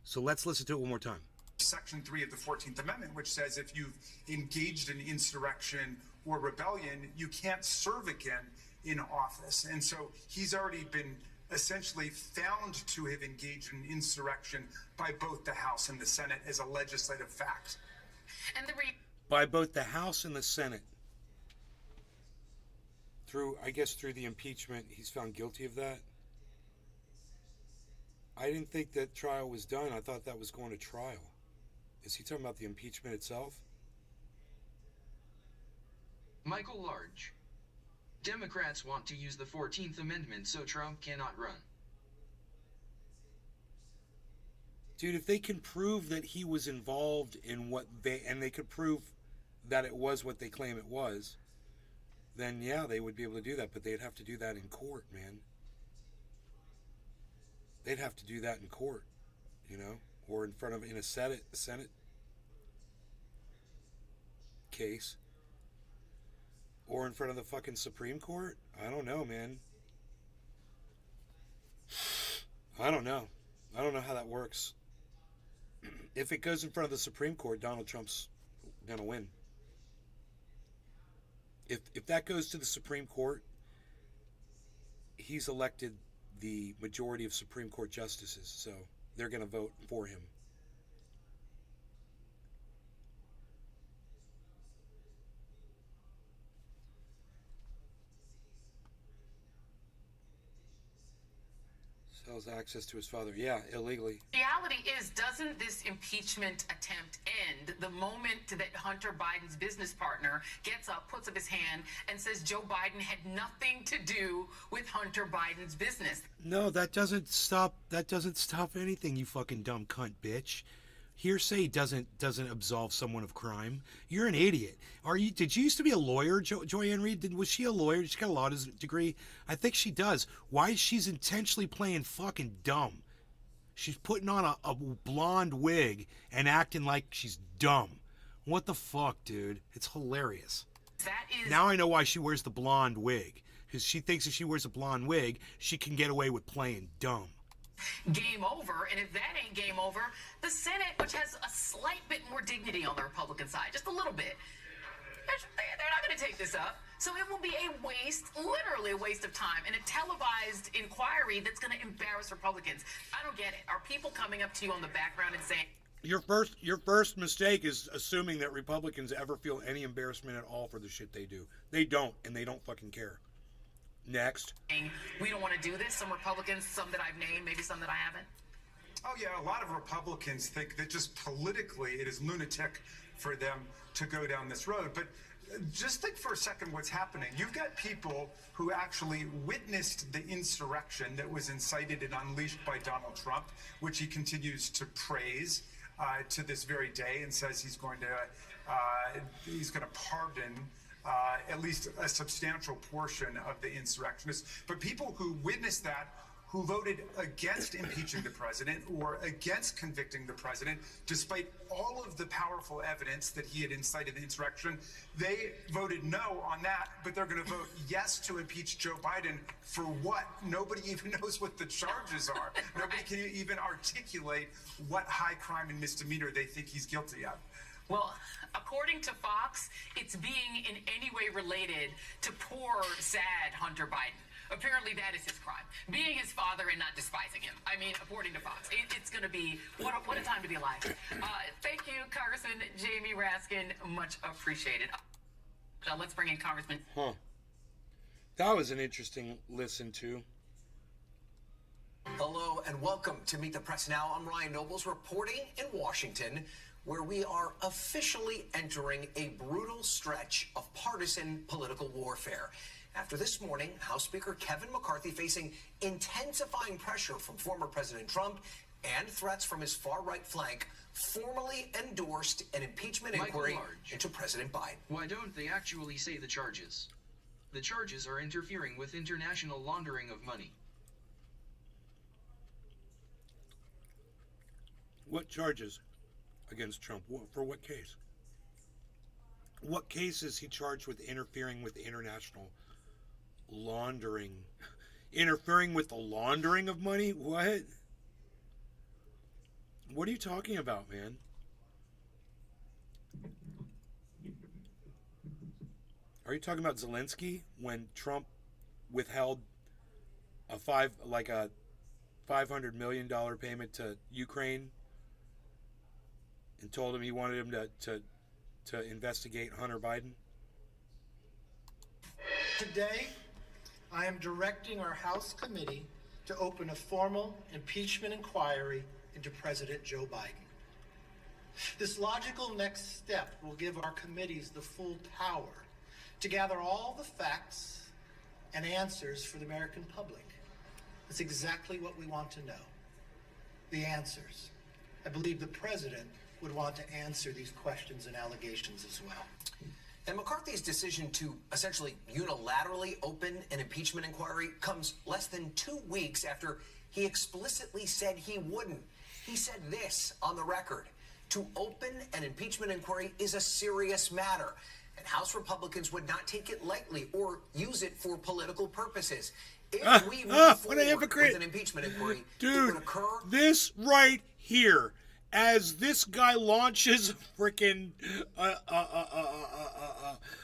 So let's listen to it one more time. Section 3 of the 14th Amendment, which says if you've engaged in insurrection or rebellion, you can't serve again in office. And so he's already been essentially found to have engaged in insurrection by both the House and the Senate as a legislative fact. And by both the House and the Senate. Through the impeachment, he's found guilty of that. I didn't think that trial was done. I thought that was going to trial. Is he talking about the impeachment itself? Michael Large. Democrats want to use the 14th Amendment so Trump cannot run. Dude, if they can prove that he was involved in and they could prove that it was what they claim it was, then yeah, they would be able to do that, but they'd have to do that in court, man. They'd have to do that in court, or in a Senate case, or in front of the fucking Supreme Court. I don't know, man. I don't know how that works. If it goes in front of the Supreme Court, Donald Trump's gonna win. If that goes to the Supreme Court, he's elected the majority of Supreme Court justices, so they're gonna vote for him. Sells access to his father. Yeah, illegally. Reality is, doesn't this impeachment attempt end the moment that Hunter Biden's business partner gets up, puts up his hand, and says Joe Biden had nothing to do with Hunter Biden's business? No, that doesn't stop anything, you fucking dumb cunt bitch. hearsay doesn't absolve someone of crime. You're an idiot. Did you used to be a lawyer, Joyanne Reed? Was she a lawyer? She got a law degree. I think she does. Why she's intentionally playing fucking dumb? She's putting on a blonde wig and acting like she's dumb. What the fuck, dude? It's hilarious. That is... Now I know why she wears the blonde wig. Because she thinks if she wears a blonde wig, she can get away with playing dumb. Game over, and if that ain't game over, the Senate, which has a slight bit more dignity on the Republican side, just a little bit, they're not going to take this up. So it will be a waste, literally a waste of time, and a televised inquiry that's going to embarrass Republicans. I don't get it. Are people coming up to you on the background and saying... Your first mistake is assuming that Republicans ever feel any embarrassment at all for the shit they do. They don't, and they don't fucking care. Next. We don't want to do this. Some Republicans, some that I've named, maybe some that I haven't. Oh, yeah, a lot of Republicans think that just politically it is lunatic for them to go down this road. But just think for a second what's happening. You've got people who actually witnessed the insurrection that was incited and unleashed by Donald Trump, which he continues to praise to this very day, and says he's going to pardon at least a substantial portion of the insurrectionists. But people who witnessed that, who voted against impeaching the president or against convicting the president, despite all of the powerful evidence that he had incited the insurrection, they voted no on that, but they're going to vote yes to impeach Joe Biden for what? Nobody even knows what the charges are. Nobody can even articulate what high crime and misdemeanor they think he's guilty of. Well, according to Fox, it's being in any way related to poor, sad Hunter Biden. Apparently that is his crime. Being his father and not despising him. I mean, according to Fox. It's going to be, what a time to be alive. Thank you, Congressman Jamie Raskin. Much appreciated. Let's bring in Congressman. That was an interesting listen to. Hello and welcome to Meet the Press Now. I'm Ryan Nobles reporting in Washington, where we are officially entering a brutal stretch of partisan political warfare. After this morning, House Speaker Kevin McCarthy facing intensifying pressure from former President Trump and threats from his far-right flank, formally endorsed an impeachment inquiry into President Biden. Why don't they actually say the charges? The charges are interfering with international laundering of money. What charges against Trump? For what case? What case is he charged with interfering with international laundering? Interfering with the laundering of money? What? What are you talking about, man? Are you talking about Zelensky when Trump withheld a $500 million payment to Ukraine and told him he wanted him to investigate Hunter Biden? Today, I am directing our House committee to open a formal impeachment inquiry into President Joe Biden. This logical next step will give our committees the full power to gather all the facts and answers for the American public. That's exactly what we want to know. The answers. I believe the president would want to answer these questions and allegations as well. And McCarthy's decision to essentially unilaterally open an impeachment inquiry comes less than 2 weeks after he explicitly said he wouldn't. He said this on the record: to open an impeachment inquiry is a serious matter, and House Republicans would not take it lightly or use it for political purposes. If we move forward with an impeachment inquiry, dude, it would occur. This right here, as this guy launches freaking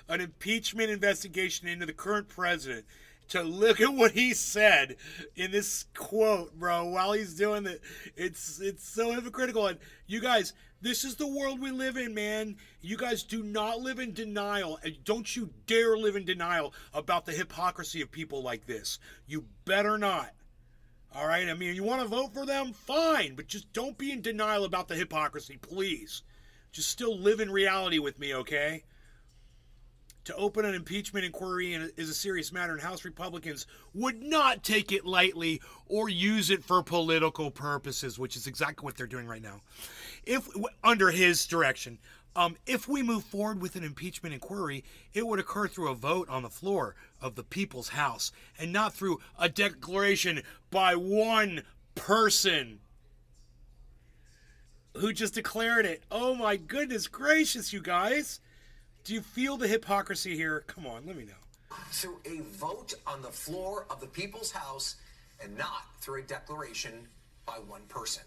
an impeachment investigation into the current president, to look at what he said in this quote, bro, while he's doing it, it's so hypocritical. And you guys, this is the world we live in, man. You guys do not live in denial, and don't you dare live in denial about the hypocrisy of people like this. You better not. All right? I mean, you want to vote for them? Fine, but just don't be in denial about the hypocrisy, please. Just still live in reality with me, okay? to open an impeachment inquiry is a serious matter, and House Republicans would not take it lightly or use it for political purposes, which is exactly what they're doing right now. If under his direction, if we move forward with an impeachment inquiry, it would occur through a vote on the floor of the people's house and not through a declaration by one person who just declared it. Oh my goodness gracious, you guys. Do you feel the hypocrisy here? Come on, let me know. Through a vote on the floor of the people's house and not through a declaration by one person.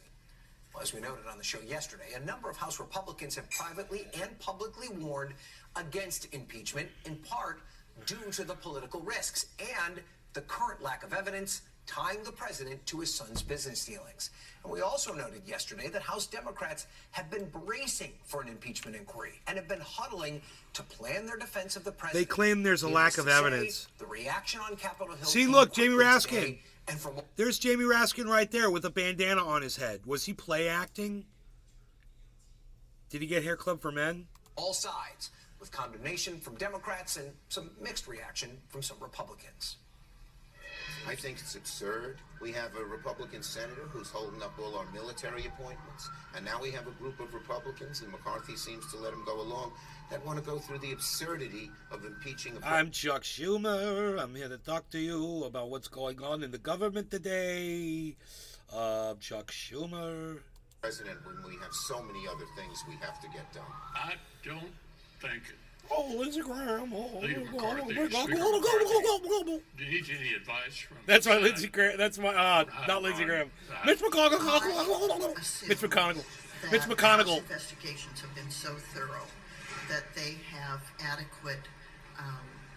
Well, as we noted on the show yesterday, a number of House Republicans have privately and publicly warned against impeachment, in part due to the political risks and the current lack of evidence tying the president to his son's business dealings. And we also noted yesterday that House Democrats have been bracing for an impeachment inquiry and have been huddling to plan their defense of the president. They claim there's a lack of evidence. The reaction on Capitol Hill. See, look, Jamie Raskin. Today, and from there's Jamie Raskin right there with a bandana on his head. Was he play acting? Did he get Hair Club for Men? All sides, with condemnation from Democrats and some mixed reaction from some Republicans. I think it's absurd. We have a Republican senator who's holding up all our military appointments, and now we have a group of Republicans, and McCarthy seems to let them go along, that want to go through the absurdity of impeaching a I'm Chuck Schumer. I'm here to talk to you about what's going on in the government today. Chuck Schumer. president when we have so many other things we have to get done. I don't think it. Oh, Lindsey Graham. Leader McCarthy, Speaker McCarthy, do you need any advice from... That's my Lindsey Graham. That's my, not Lindsey Graham. Mitch McConnell. Mitch McConnell. Mitch McConnell. Investigations have been so thorough that they have adequate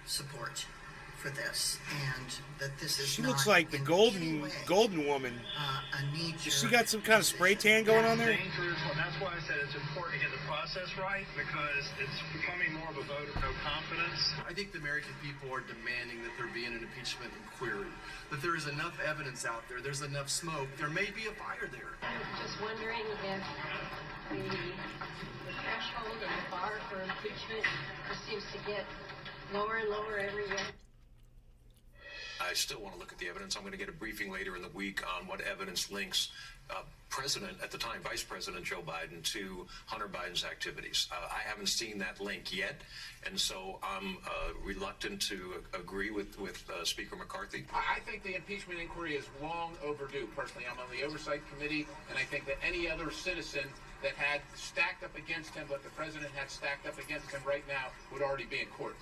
support for this, and that this is She not looks like the golden woman. a knee-jerk She got some kind of spray tan going on there. Dangerous, and that's why I said it's important to get the process right, because it's becoming more of a vote of no confidence. I think the American people are demanding that there be an impeachment inquiry, that there is enough evidence out there, there's enough smoke, there may be a fire there. I'm just wondering if the threshold and the bar for impeachment just seems to get lower and lower every year. I still want to look at the evidence. I'm going to get a briefing later in the week on what evidence links President, at the time, Vice President Joe Biden to Hunter Biden's activities. I haven't seen that link yet, and so I'm reluctant to agree with Speaker McCarthy. I think the impeachment inquiry is long overdue. Personally, I'm on the Oversight Committee, and I think that any other citizen that had stacked up against him what the president had stacked up against him right now would already be in court.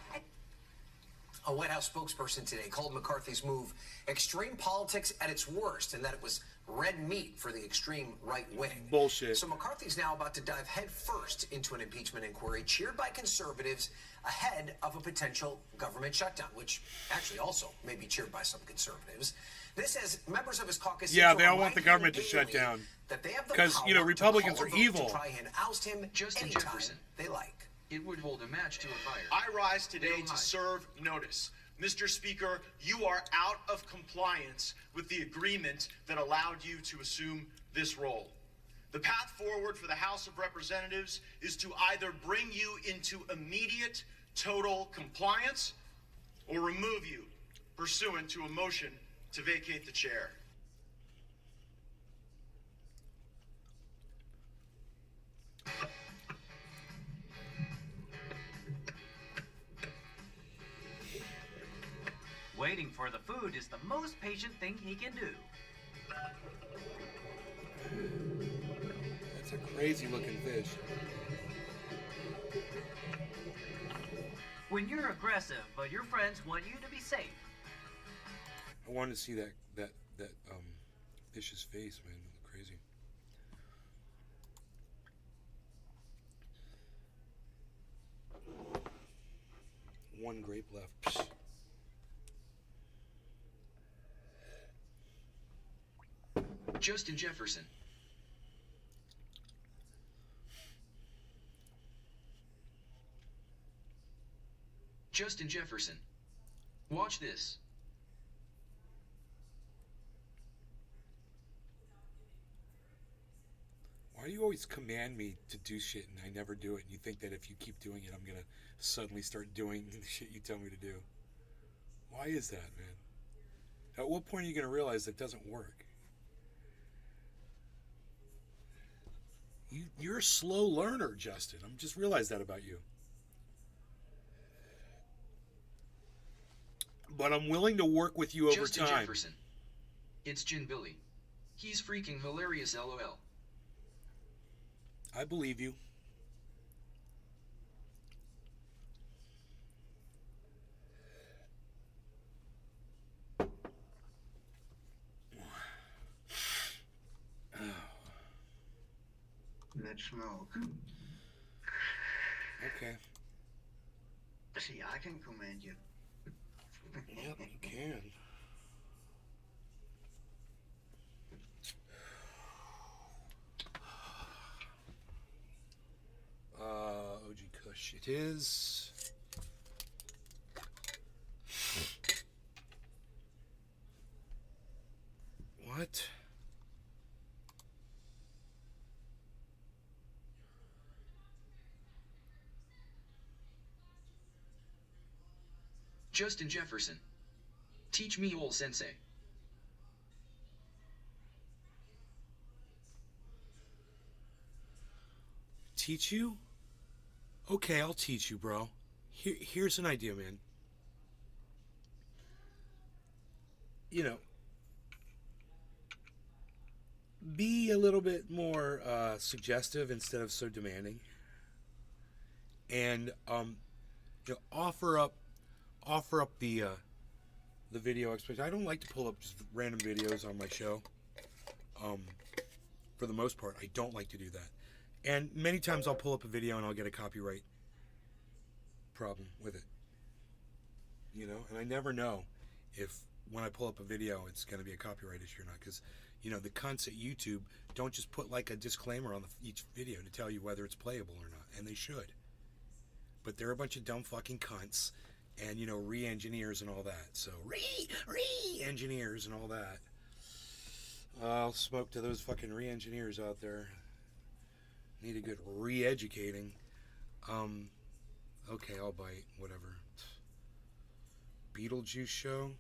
A White House spokesperson today called McCarthy's move extreme politics at its worst, and that it was red meat for the extreme right wing. Bullshit. So McCarthy's now about to dive headfirst into an impeachment inquiry, cheered by conservatives ahead of a potential government shutdown, which actually also may be cheered by some conservatives. This as members of his caucus. Yeah, they all want the government to shut down. Because, you know, Republicans are evil. To try and oust him Justin anytime Jefferson. they like. It would hold a match to a fire. I rise today to serve notice. Mr. Speaker, you are out of compliance with the agreement that allowed you to assume this role. The path forward for the House of Representatives is to either bring you into immediate total compliance or remove you pursuant to a motion to vacate the chair. Waiting for the food is the most patient thing he can do. That's a crazy looking fish. When you're aggressive, but your friends want you to be safe. I wanted to see that fish's face, man. It looked crazy. One grape left. Psst. Justin Jefferson. Justin Jefferson. Watch this. Why do you always command me to do shit and I never do it? And you think that if you keep doing it, I'm gonna suddenly start doing the shit you tell me to do? Why is that, man? At what point are you gonna realize that doesn't work? You're a slow learner, Justin. I'm just realized that about you. But I'm willing to work with you over Justin time. Jefferson. It's Gin Billy. He's freaking hilarious, LOL. I believe you. Let's smoke. Okay. See, I can command you. Yep, you can. OG Kush it is. What? Justin Jefferson. Teach me, ol' sensei. Teach you? Okay, I'll teach you, bro. Here's an idea, man. You know, be a little bit more suggestive instead of so demanding, and you know, offer up the video explanation. I don't like to pull up just random videos on my show. For the most part, I don't like to do that. And many times I'll pull up a video and I'll get a copyright problem with it. You know, and I never know if when I pull up a video it's going to be a copyright issue or not, because you know the cunts at YouTube don't just put like a disclaimer on each video to tell you whether it's playable or not, and they should. But they're a bunch of dumb fucking cunts, and you know, re-engineers and all that. So re-engineers and all that. I'll smoke to those fucking re-engineers out there. Need a good re-educating. Okay, I'll bite. Whatever. Beetlejuice show.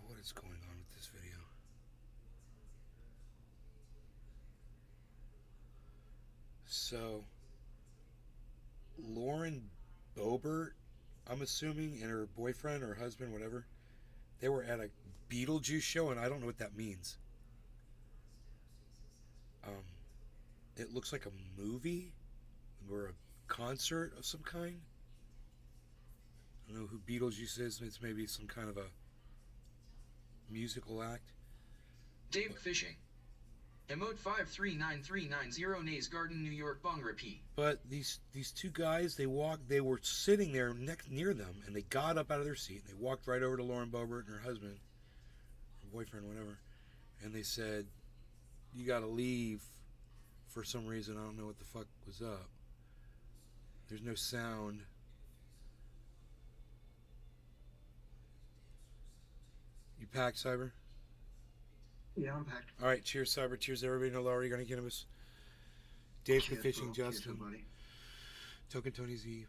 What is going on with this video? So, Lauren Boebert, I'm assuming, and her boyfriend or husband, whatever, they were at a Beetlejuice show, and I don't know what that means. It looks like a movie or a concert of some kind. I don't know who Beetlejuice is. It's maybe some kind of a musical act. Dave Fishing. Emote 5393990 Nays Garden, New York, Bong Repeat. But these two guys, they were sitting there near them, and they got up out of their seat, and they walked right over to Lauren Boebert and her husband, her boyfriend, whatever, and they said, "You gotta leave," for some reason. I don't know what the fuck was up. There's no sound. You packed, Cyber? Yeah, I'm packed. All right, cheers, Cyber. Cheers, everybody. No Laurie, gonna get us. Dave Cheers, Fishing, bro. Justin. Cheers, buddy. Token Tony Z.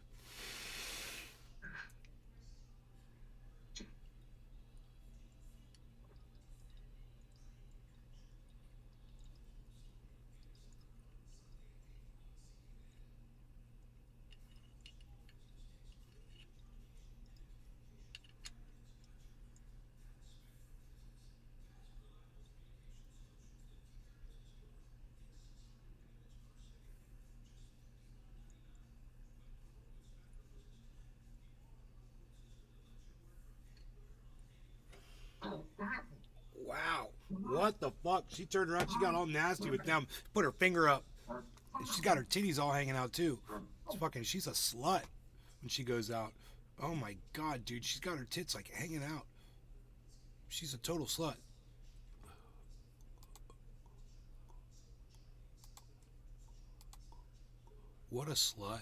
Wow. What the fuck? She turned around. She got all nasty with them. Put her finger up. And she's got her titties all hanging out too. She's a slut when she goes out. Oh my god, dude, she's got her tits like hanging out. She's a total slut. What a slut.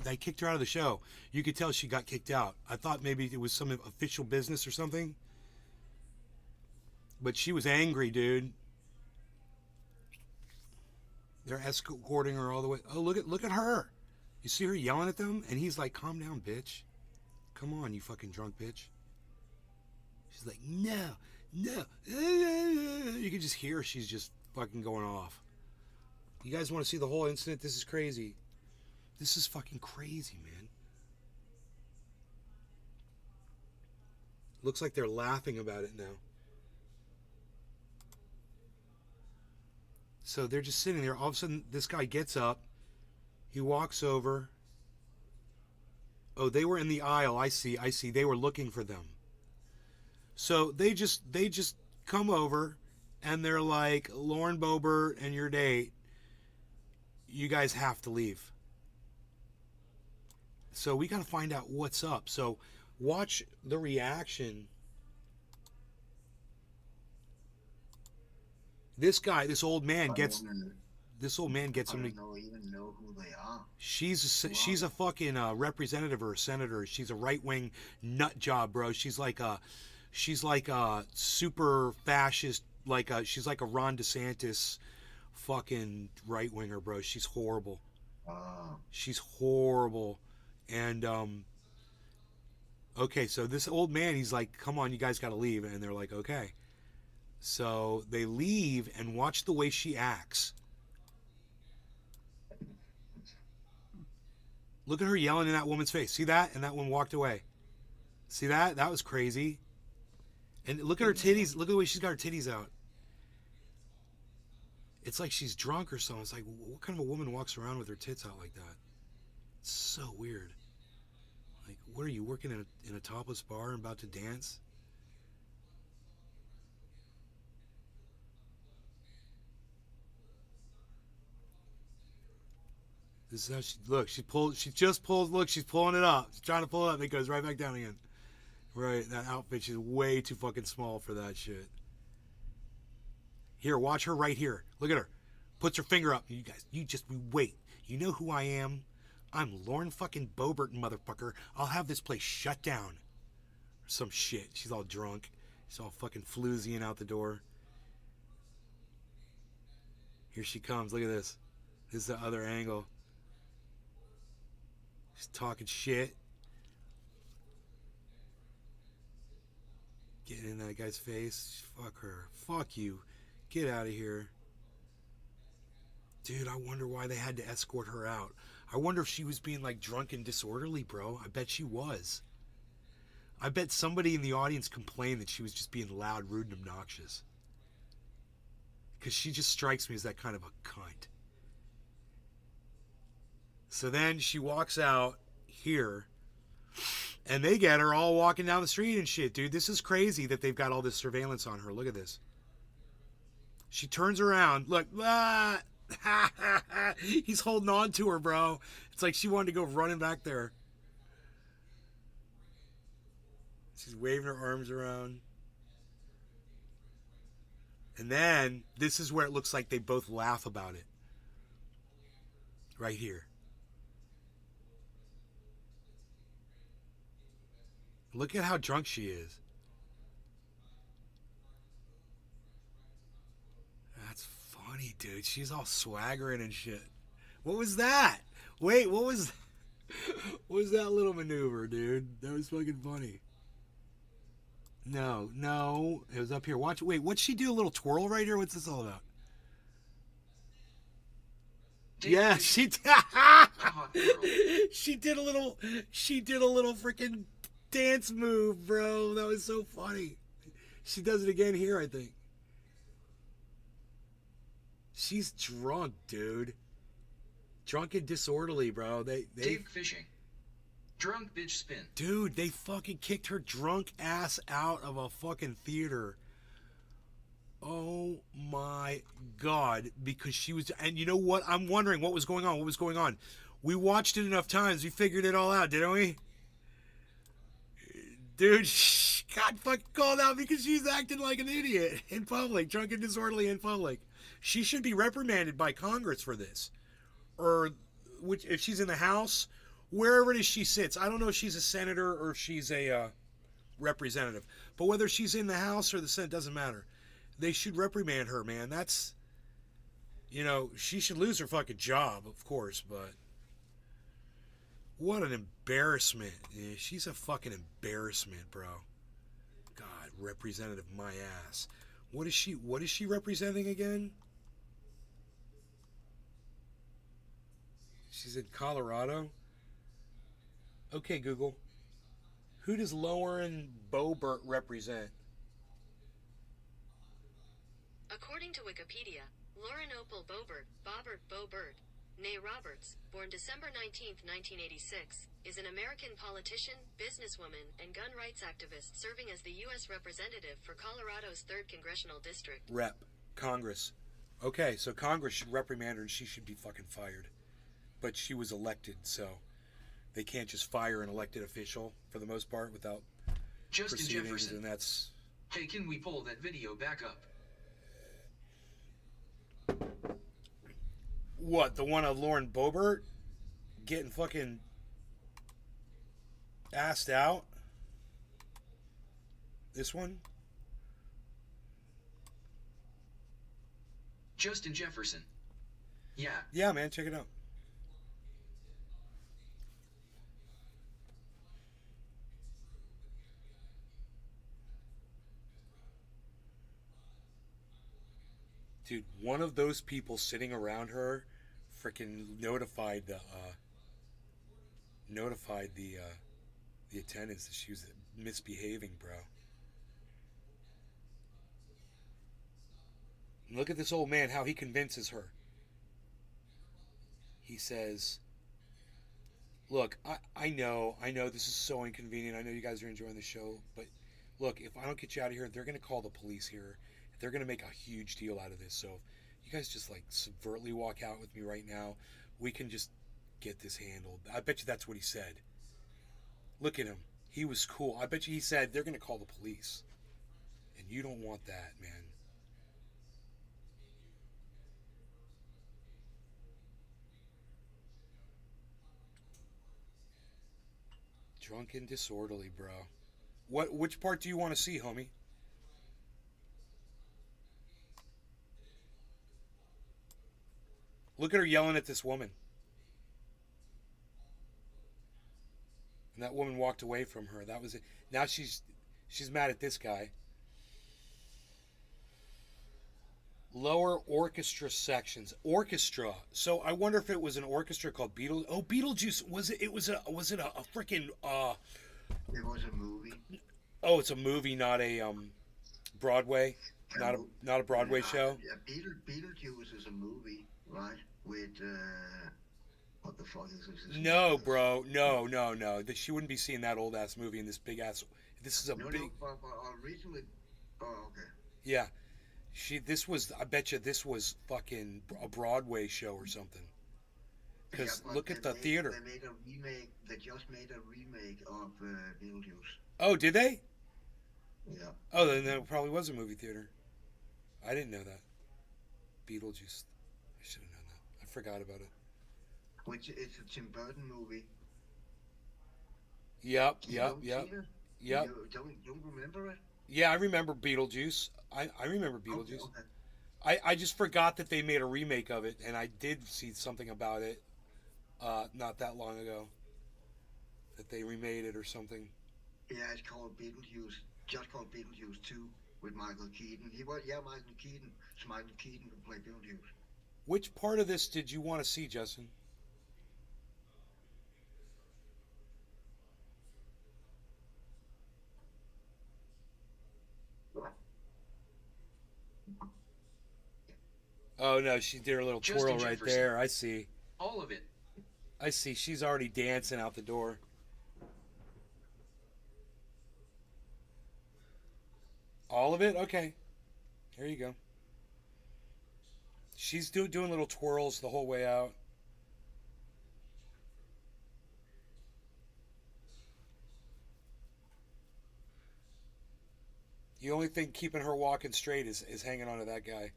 They kicked her out of the show. You could tell she got kicked out. I thought maybe it was some official business or something. But she was angry, dude. They're escorting her all the way. Oh, look at her. You see her yelling at them? And he's like, calm down, bitch. Come on, you fucking drunk bitch. She's like, no. You can just hear she's just fucking going off. You guys want to see the whole incident? This is crazy. This is fucking crazy, man. Looks like they're laughing about it now. So they're just sitting there. All of a sudden, this guy gets up. He walks over. Oh, they were in the aisle. I see. They were looking for them. So they just come over, and they're like, Lauren Boebert and your date, you guys have to leave. So we got to find out what's up. So watch the reaction. This old man gets him to. Even know who they are. She's a fucking representative or a senator. She's a right wing nut job, bro. She's like a super fascist. She's like a Ron DeSantis, fucking right winger, bro. She's horrible. She's horrible. And okay, so this old man, he's like, come on, you guys got to leave. And they're like, okay. So they leave, and watch the way she acts. Look at her yelling in that woman's face. See that? And that one walked away. See that? That was crazy. And look at her titties. Look at the way she's got her titties out. It's like she's drunk or something. It's like, what kind of a woman walks around with her tits out like that? It's so weird. Like, what are you, working in a topless bar and about to dance? This is how she's pulling it up. She's trying to pull it up, and it goes right back down again. Right, that outfit, she's way too fucking small for that shit. Here, watch her right here. Look at her. Puts her finger up. You guys, wait. You know who I am? I'm Lauren fucking Boebert, motherfucker. I'll have this place shut down. Or some shit. She's all drunk. She's all fucking floozying out the door. Here she comes. Look at this. This is the other angle. She's talking shit. Getting in that guy's face. Fuck her. Fuck you. Get out of here. Dude, I wonder why they had to escort her out. I wonder if she was being like drunk and disorderly, bro. I bet she was. I bet somebody in the audience complained that she was just being loud, rude, and obnoxious. Because she just strikes me as that kind of a cunt. So then she walks out here, and they get her all walking down the street and shit, dude. This is crazy that they've got all this surveillance on her. Look at this. She turns around. Look. Ah! He's holding on to her, bro. It's like she wanted to go running back there. She's waving her arms around. And then, this is where it looks like they both laugh about it. Right here. Look at how drunk she is. That's funny, dude. She's all swaggering and shit. What was that? Wait, what was that little maneuver, dude? That was fucking funny. No. It was up here. Watch. Wait, what'd she do? A little twirl right here? What's this all about? Yeah, she did a little freaking dance move, bro. That was so funny. She does it again here, I think. She's drunk, dude. Drunk and disorderly, bro. They Dave Fishing. Drunk bitch spin. Dude, they fucking kicked her drunk ass out of a fucking theater. Oh my God. Because she was, and you know what? I'm wondering what was going on. What was going on? We watched it enough times. We figured it all out, didn't we? Dude, she got fucking called out because she's acting like an idiot in public, drunk and disorderly in public. She should be reprimanded by Congress for this. Or which, if she's in the House, wherever it is she sits. I don't know if she's a senator or if she's a representative. But whether she's in the House or the Senate, doesn't matter. They should reprimand her, man. That's, she should lose her fucking job, of course, but what an embarrassment. Yeah, she's a fucking embarrassment, bro. God, representative my ass. What is she representing again? She's in Colorado. Okay, Google. Who does Lauren Boebert represent? According to Wikipedia, Lauren Opal Boebert, née Roberts, born December 19, 1986, is an American politician, businesswoman, and gun rights activist serving as the U.S. Representative for Colorado's 3rd Congressional District. Congress. Okay, so Congress should reprimand her and she should be fucking fired. But she was elected, so they can't just fire an elected official for the most part without Justin proceedings, Jefferson. and that's... Hey, can we pull that video back up? What, the one of Lauren Boebert getting fucking assed out? This one? Justin Jefferson. Yeah. Yeah, man, check it out. Dude, one of those people sitting around her freaking notified the attendants that she was misbehaving, bro. And look at this old man, how he convinces her. He says, look, I know this is so inconvenient. I know you guys are enjoying the show, but look, if I don't get you out of here, they're going to call the police here. They're going to make a huge deal out of this. So you guys just like subvertly walk out with me right now. We can just get this handled. I bet you that's what he said. Look at him. He was cool. I bet you he said they're going to call the police. And you don't want that, man. Drunk and disorderly, bro. Which part do you want to see, homie? Look at her yelling at this woman. And that woman walked away from her. That was it. Now she's mad at this guy. Lower orchestra sections. Orchestra. So I wonder if it was an orchestra called Beetlejuice. Was it a freaking It was a movie. Oh, it's a movie, not a Broadway. Not a Broadway show. Yeah, Beetlejuice is a movie, right? With what the fuck is this? No, bro. No. She wouldn't be seeing that old ass movie in this big ass. This is a big. No, originally. Oh, okay. Yeah, I bet you this was fucking a Broadway show or something. Because look at the theater. They made a remake. They just made a remake of Beetlejuice. Oh, did they? Yeah. Oh, then that probably was a movie theater. I didn't know that. Beetlejuice. I should have known that. I forgot about it. Which it's a Tim Burton movie. Yep. You don't remember it? Yeah, I remember Beetlejuice. I remember Beetlejuice. Okay. I just forgot that they made a remake of it, and I did see something about it not that long ago. That they remade it or something. Yeah, it's called Beetlejuice. Just called Beetlejuice 2 with Michael Keaton. Michael Keaton. So Michael Keaton would play Beetlejuice. Which part of this did you want to see, Justin? Oh no, she did her little Justin twirl right Jefferson. there. I see. All of it. I see. She's already dancing out the door. All of it? Okay. Here you go. She's doing little twirls the whole way out. The only thing keeping her walking straight is hanging on to that guy.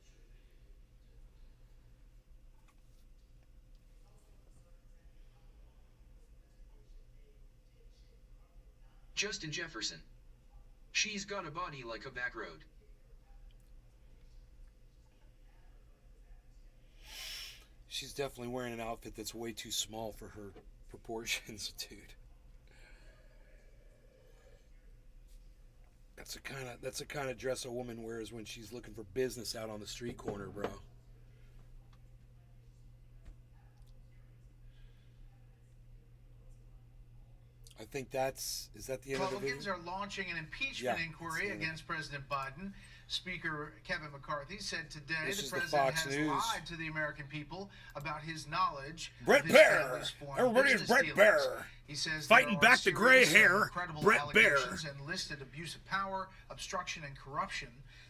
Justin Jefferson. She's got a body like a back road. She's definitely wearing an outfit that's way too small for her proportions, dude. That's the kind of dress a woman wears when she's looking for business out on the street corner, bro. I think is that the end of the video? Republicans are launching an impeachment inquiry against President Biden. Speaker Kevin McCarthy said today the president has lied to the American people about his knowledge Brett of his Baer. family's foreign Everybody is business Brett dealings. Baer. He says Fighting back the gray hair. Brett Baer. And listed abuse of power, obstruction, and corruption.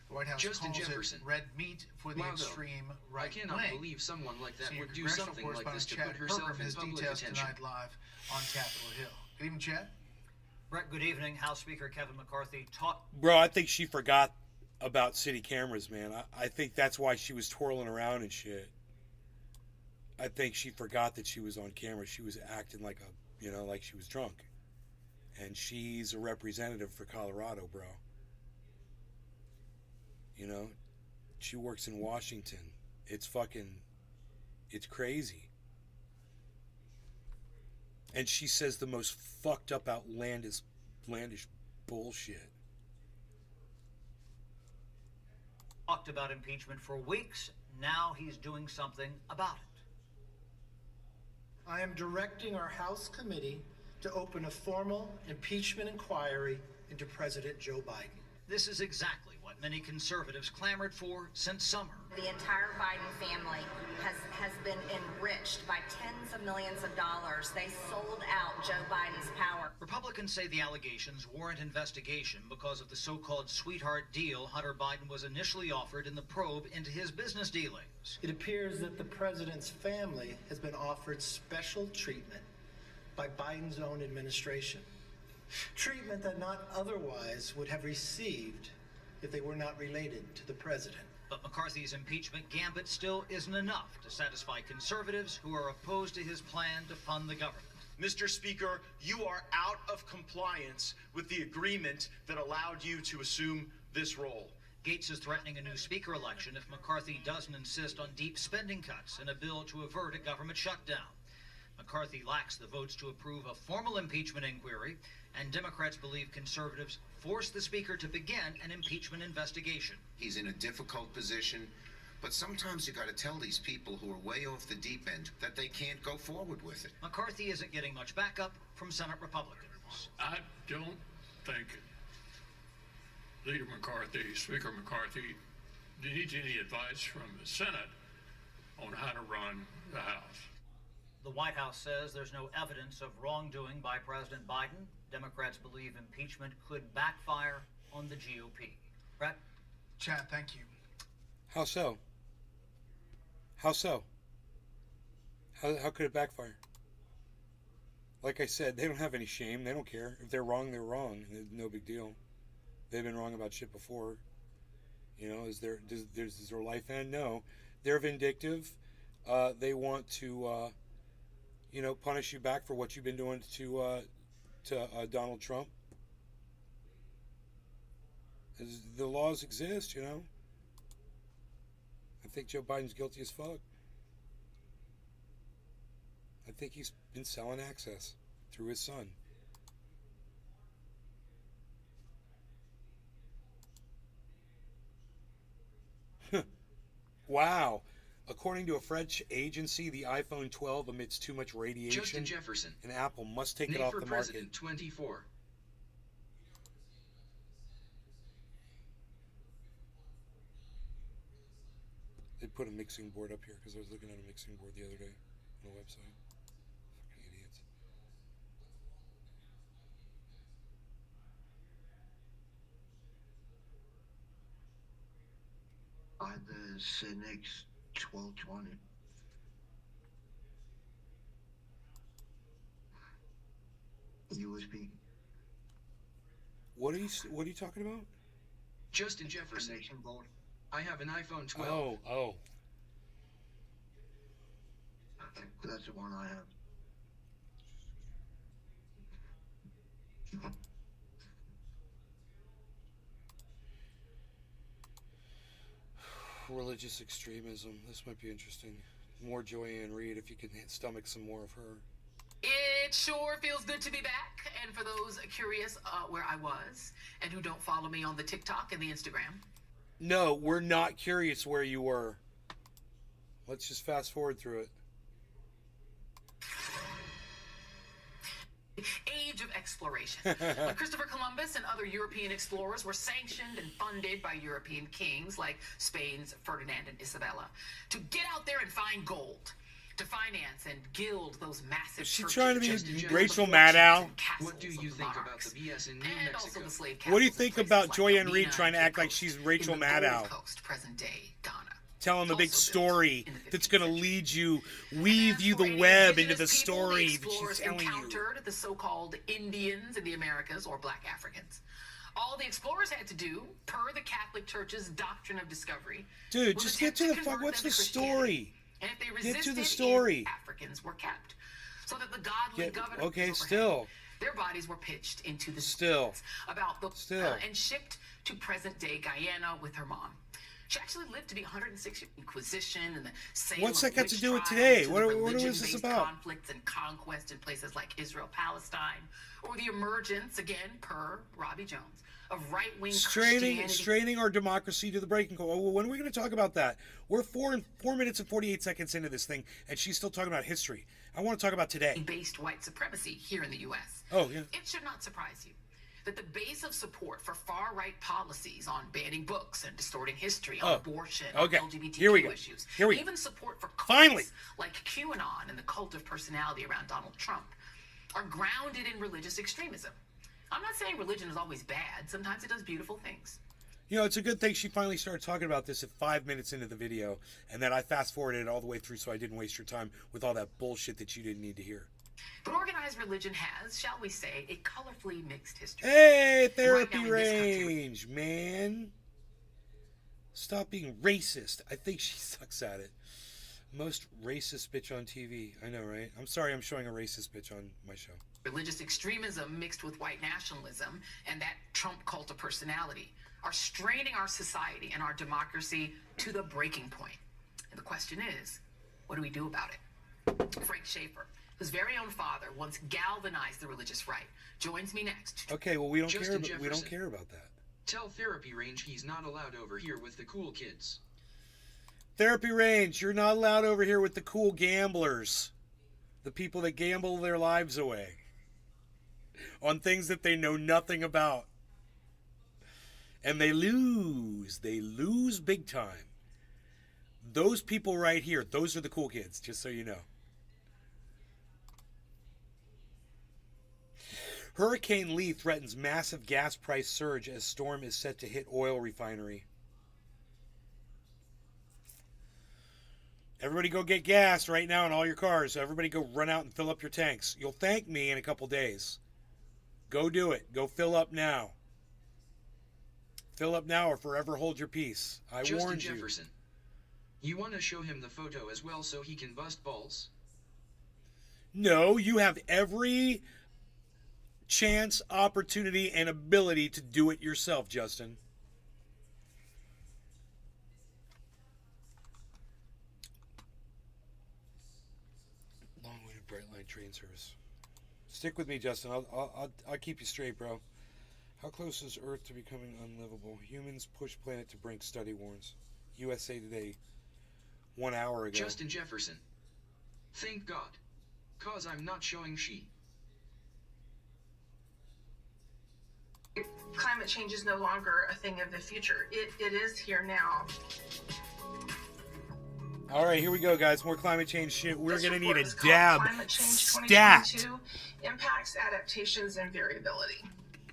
The White House Justin calls Jefferson. it red meat for the Margo, extreme right I cannot wing. believe someone like that Senior would do congressional something like this to put correspondent herself Chad in has public details attention. tonight live on Capitol Hill. Good evening, Chad. Brett, good evening. House Speaker Kevin McCarthy Bro, I think she forgot about city cameras, man. I think that's why she was twirling around and shit. I think she forgot that she was on camera. She was acting like like she was drunk. And she's a representative for Colorado, bro. You know, she works in Washington. It's crazy. And she says the most fucked up, outlandish bullshit. talked about impeachment for weeks. Now he's doing something about it. I am directing our House committee to open a formal impeachment inquiry into President Joe Biden. This is exactly what many conservatives clamored for since summer. The entire Biden family has been enriched by tens of millions of dollars. They sold out Joe Biden's power. Republicans say the allegations warrant investigation because of the so-called sweetheart deal Hunter Biden was initially offered in the probe into his business dealings. It appears that the president's family has been offered special treatment by Biden's own administration. Treatment that not otherwise would have received if they were not related to the president. But McCarthy's impeachment gambit still isn't enough to satisfy conservatives who are opposed to his plan to fund the government. Mr. Speaker, you are out of compliance with the agreement that allowed you to assume this role. Gates is threatening a new speaker election if McCarthy doesn't insist on deep spending cuts and a bill to avert a government shutdown. McCarthy lacks the votes to approve a formal impeachment inquiry, and Democrats believe conservatives forced the speaker to begin an impeachment investigation. He's in a difficult position, but sometimes you got to tell these people who are way off the deep end that they can't go forward with it. McCarthy isn't getting much backup from Senate Republicans. I don't think Leader McCarthy, Speaker McCarthy, needs any advice from the Senate on how to run the House. The White House says there's no evidence of wrongdoing by President Biden. Democrats believe impeachment could backfire on the GOP. Brett? Chad, thank you. How so? How so? How could it backfire? Like I said, they don't have any shame. They don't care. If they're wrong, they're wrong. No big deal. They've been wrong about shit before. You know, does their life end? No. They're vindictive. They want to, punish you back for what you've been doing to Donald Trump. The laws exist, I think Joe Biden's guilty as fuck. I think he's been selling access through his son. Wow. According to a French agency, the iPhone 12 emits too much radiation. Justin Jefferson. And Apple must take Nate it off for the President market. 24. They put a mixing board up here because I was looking at a mixing board the other day on the website. Fucking idiots. By the Cynics 1220. USB. What are you talking about? Justin Jefferson. Board. I have an iPhone 12. Oh. That's the one I have. Religious extremism. This might be interesting. More Joanne Reed if you can stomach some more of her. It sure feels good to be back. And for those curious where I was and who don't follow me on the TikTok and the Instagram. No, we're not curious where you were. Let's just fast forward through it. Age of exploration. When Christopher Columbus and other European explorers were sanctioned and funded by European kings like Spain's Ferdinand and Isabella to get out there and find gold, to finance and gild those massive Is she churches. trying to be Rachel Maddow? What do you think about the BS in New Mexico? What do you think about Joanne Reed trying to act like she's Rachel Maddow? Present day Ghana. Telling the big story that's going to lead you, weave you the web into the story that she's telling you. Encountered the so-called Indians in the Americas, or Black Africans. All the explorers had to do, per the Catholic Church's doctrine of discovery, dude, just get to the fuck. What's the story? And if they resisted, get to the story. Africans were kept, so that the godly governor. Okay, still. Their bodies were pitched into the and shipped to present-day Guyana with her mom. She actually lived to be 106 years. Inquisition and the Salem What's that got to do with witch today? trials, What is this about? Conflicts and conquest in places like Israel, Palestine, or the emergence, again, per Robbie Jones, of right-wing Christianity. Straining our democracy to the breaking point. Oh, when are we going to talk about that? We're 4 minutes and 48 seconds into this thing, and she's still talking about history. I want to talk about today. Based white supremacy here in the U.S. Oh, yeah. It should not surprise you that the base of support for far-right policies on banning books and distorting history, on abortion, on LGBTQ issues, even support for cults like QAnon and the cult of personality around Donald Trump, are grounded in religious extremism. I'm not saying religion is always bad. Sometimes it does beautiful things. You know, it's a good thing she finally started talking about this at 5 minutes into the video, and then I fast-forwarded it all the way through so I didn't waste your time with all that bullshit that you didn't need to hear. But organized religion has, shall we say, a colorfully mixed history. Hey, therapy range, man. Stop being racist. I think she sucks at it. Most racist bitch on TV. I know, right? I'm sorry I'm showing a racist bitch on my show. Religious extremism mixed with white nationalism and that Trump cult of personality are straining our society and our democracy to the breaking point. And the question is, what do we do about it? Frank Schaeffer, whose very own father once galvanized the religious right, joins me next. Okay, well, we don't care about that. Tell Therapy Range he's not allowed over here with the cool kids. Therapy Range, you're not allowed over here with the cool gamblers. The people that gamble their lives away on things that they know nothing about. And they lose. They lose big time. Those people right here, those are the cool kids, just so you know. Hurricane Lee threatens massive gas price surge as storm is set to hit oil refinery. Everybody go get gas right now in all your cars. Everybody go run out and fill up your tanks. You'll thank me in a couple days. Go do it. Go fill up now. Fill up now or forever hold your peace. I warned you. Justin Jefferson. You want to show him the photo as well so he can bust balls? No, you have every chance, opportunity, and ability to do it yourself, Justin. Long-winded bright line train service. Stick with me, Justin. I'll keep you straight, bro. How close is Earth to becoming unlivable? Humans push planet to brink, study warns. USA Today, 1 hour ago. Justin Jefferson. Thank God. 'Cause I'm not showing she. Climate change is no longer a thing of the future. It is here now. All right, here we go, guys. More climate change shit. We're going to need a called dab Climate Change stat. 2022, Impacts, Adaptations, and Variability.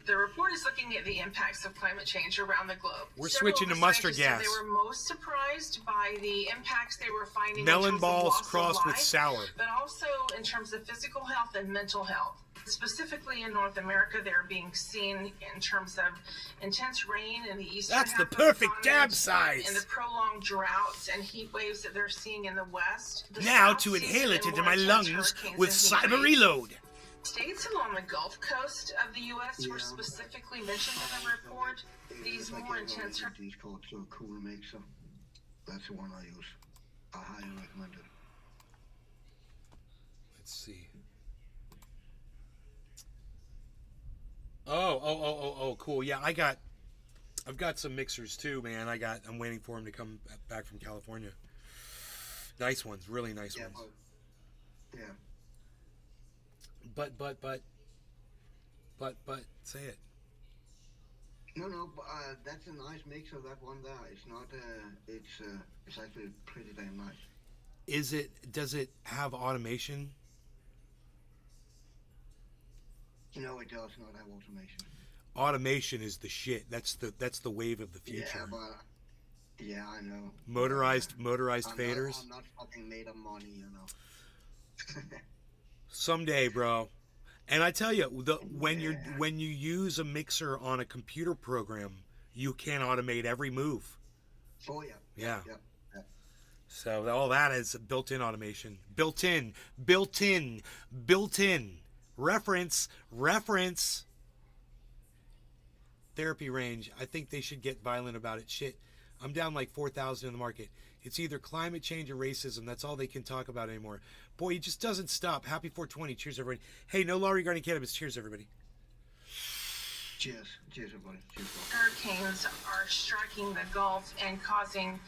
The report is looking at the impacts of climate change around the globe. We're Several switching of to the mustard scientists said gas. They were most surprised by the impacts they were finding Melon in terms balls of loss crossed of with life, sour. but also in terms of physical health and mental health. Specifically in North America, they're being seen in terms of intense rain in the eastern That's the half of perfect continent, dab size. and the prolonged droughts and heat waves that they're seeing in the west. The Now South to sees inhale it in into more my intense lungs hurricanes with and heat cyber waves. reload. States along the Gulf Coast of the U.S. were specifically mentioned in the report. These more intense. These called Cool Mixer. That's the one I use. I highly recommend it. Let's see. Oh, cool. Yeah, I've got some mixers too, man. I'm waiting for them to come back from California. Nice ones, really nice ones. Yeah. But, say it. No, that's a nice mixer, that one there. It's not, it's actually pretty damn nice. Does it have automation? No, it does not have automation. Automation is the shit. That's the wave of the future. Yeah, I know. Motorized faders. I'm not fucking made of money, you know. Someday, bro. And I tell you, when you use a mixer on a computer program, you can automate every move. Oh yeah. Yeah. Yeah. So all that is built-in automation. Built-in. Reference. Therapy range. I think they should get violent about it. Shit. I'm down like 4,000 in the market. It's either climate change or racism. That's all they can talk about anymore. Boy, it just doesn't stop. Happy 420. Cheers, everybody. Hey, no law regarding cannabis. Cheers, everybody. Cheers, everybody. Cheers, Hurricanes are striking the Gulf and causing,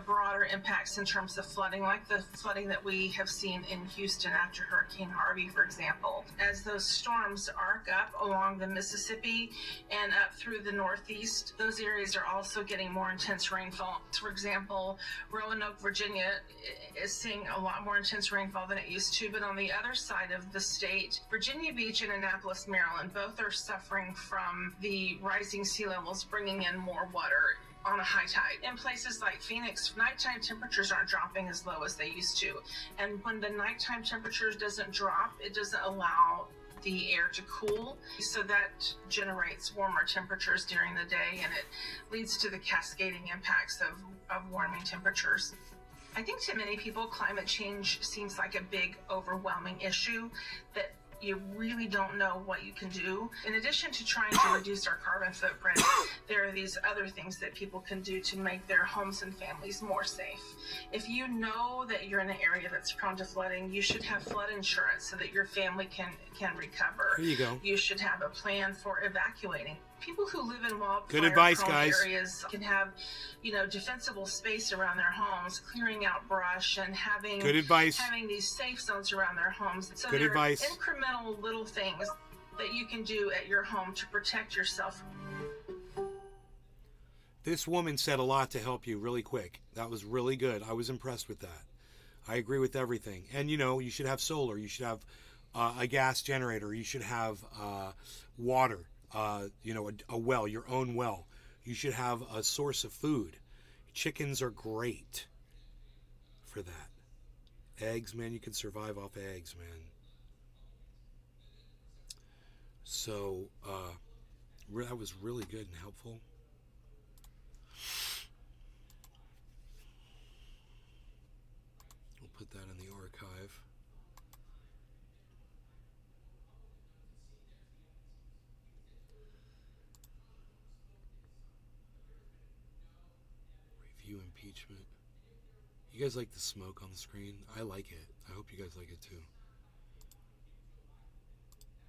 broader impacts in terms of flooding, like the flooding that we have seen in Houston after Hurricane Harvey, for example. As those storms arc up along the Mississippi and up through the Northeast, those areas are also getting more intense rainfall. For example, Roanoke, Virginia is seeing a lot more intense rainfall than it used to, but on the other side of the state, Virginia Beach and Annapolis, Maryland, both are suffering from the rising sea levels bringing in more water on a high tide. In places like Phoenix, nighttime temperatures aren't dropping as low as they used to. And when the nighttime temperatures doesn't drop, it doesn't allow the air to cool. So that generates warmer temperatures during the day, and it leads to the cascading impacts of warming temperatures. I think to many people, climate change seems like a big, overwhelming issue that you really don't know what you can do. In addition to trying to reduce our carbon footprint, there are these other things that people can do to make their homes and families more safe. If you know that you're in an area that's prone to flooding, you should have flood insurance so that your family can recover. There you go. You should have a plan for evacuating. People who live in Good advice, wildfire-prone guys. areas can have, defensible space around their homes, clearing out brush and having Good advice. having these safe zones around their homes. So Good there advice. are incremental little things that you can do at your home to protect yourself. This woman said a lot to help you really quick. That was really good. I was impressed with that. I agree with everything. And, you should have solar. You should have a gas generator. You should have water, a well, your own well. You should have a source of food. Chickens are great for that. Eggs, man, you can survive off eggs, man. So, that was really good and helpful. We'll put that in the archive. Review impeachment. You guys like the smoke on the screen? I like it. I hope you guys like it too.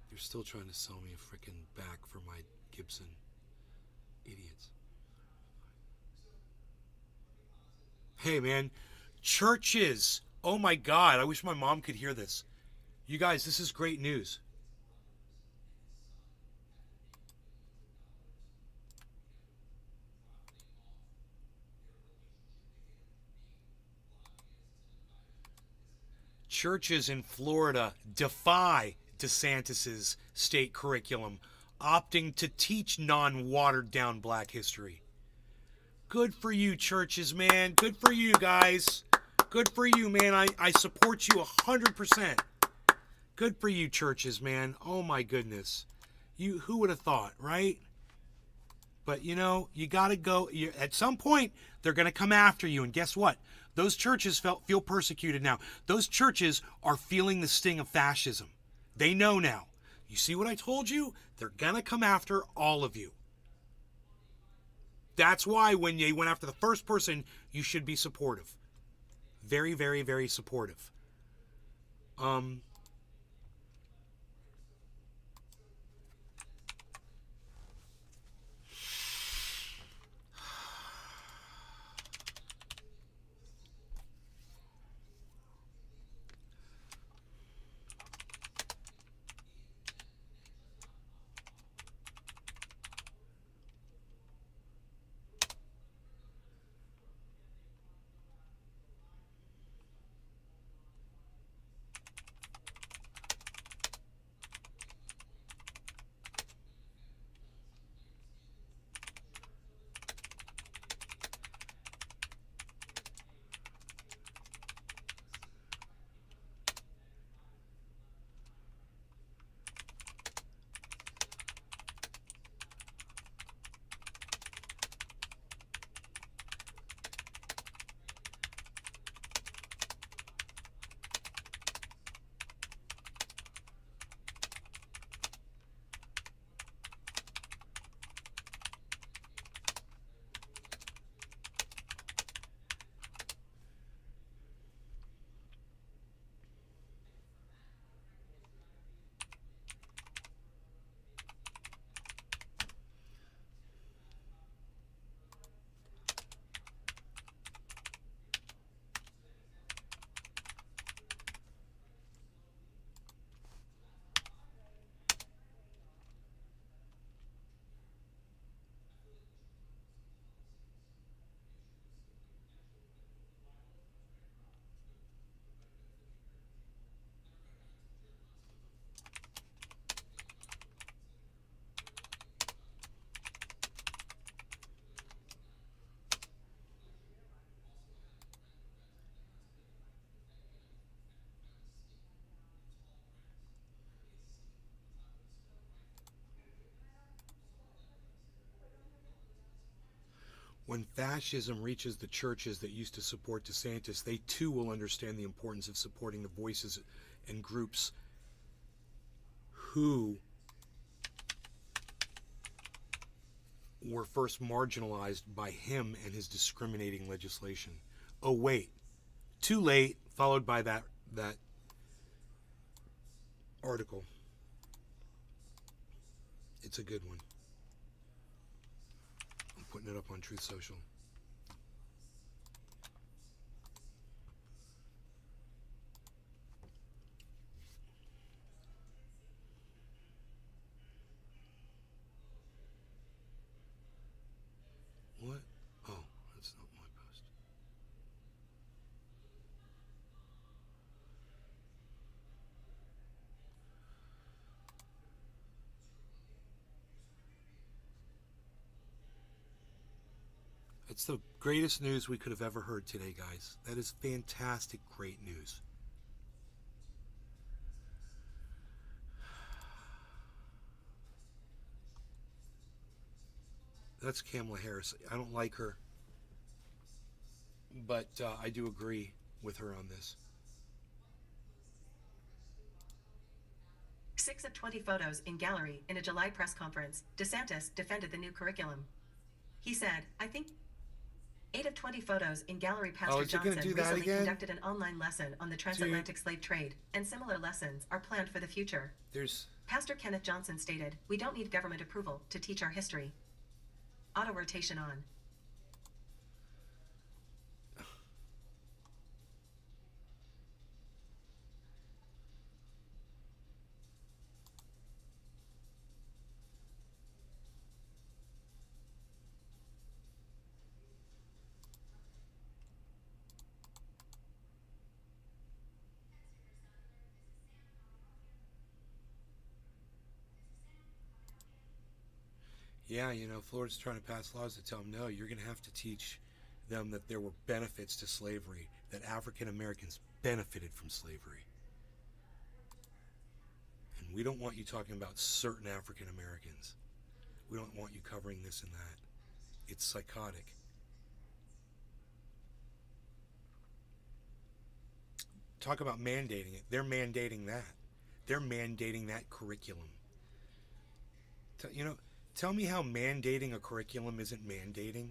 They're still trying to sell me a frickin' back for my Gibson. Idiots. Hey, man. Churches. Oh, my God. I wish my mom could hear this. You guys, this is great news. Churches in Florida defy DeSantis's state curriculum, opting to teach non-watered down black history. Good for you, churches, man. Good for you, guys. Good for you, man. I support you 100%. Good for you, churches, man. Oh, my goodness. Who would have thought, right? But, you know, you got to go. At some point, they're going to come after you. And guess what? Those churches feel persecuted now. Those churches are feeling the sting of fascism. They know now. You see what I told you? They're going to come after all of you. That's why when they went after the first person, you should be supportive. Very, very, very supportive. When fascism reaches the churches that used to support DeSantis, they too will understand the importance of supporting the voices and groups who were first marginalized by him and his discriminating legislation. Oh wait, too late, followed by that article. It's a good one. I'm putting it up on Truth Social. What? Oh, that's not my post. It's the greatest news we could have ever heard today, guys. That is fantastic, great news. That's Kamala Harris. I don't like her, but I do agree with her on this. 6 of 20 photos in gallery in a July press conference. DeSantis defended the new curriculum. He said, I think 8 of 20 photos in gallery. Pastor Johnson recently conducted an online lesson on the transatlantic slave trade, and similar lessons are planned for the future. Pastor Kenneth Johnson stated, we don't need government approval to teach our history. Auto rotation on. Yeah, Florida's trying to pass laws that tell them, no, you're going to have to teach them that there were benefits to slavery, that African Americans benefited from slavery. And we don't want you talking about certain African Americans. We don't want you covering this and that. It's psychotic. Talk about mandating it. They're mandating that. They're mandating that curriculum. Tell me how mandating a curriculum isn't mandating.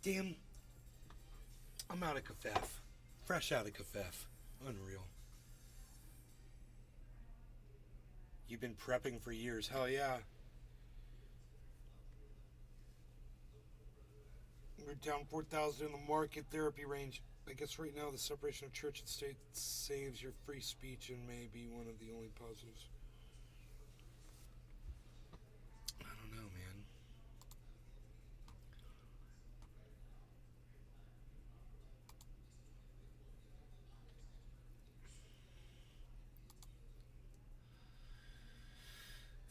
Damn, I'm out of kafef. Fresh out of kafef. Unreal. You've been prepping for years. Hell yeah. We're down 4,000 in the market therapy range. I guess right now the separation of church and state saves your free speech and may be one of the only positives. I don't know, man.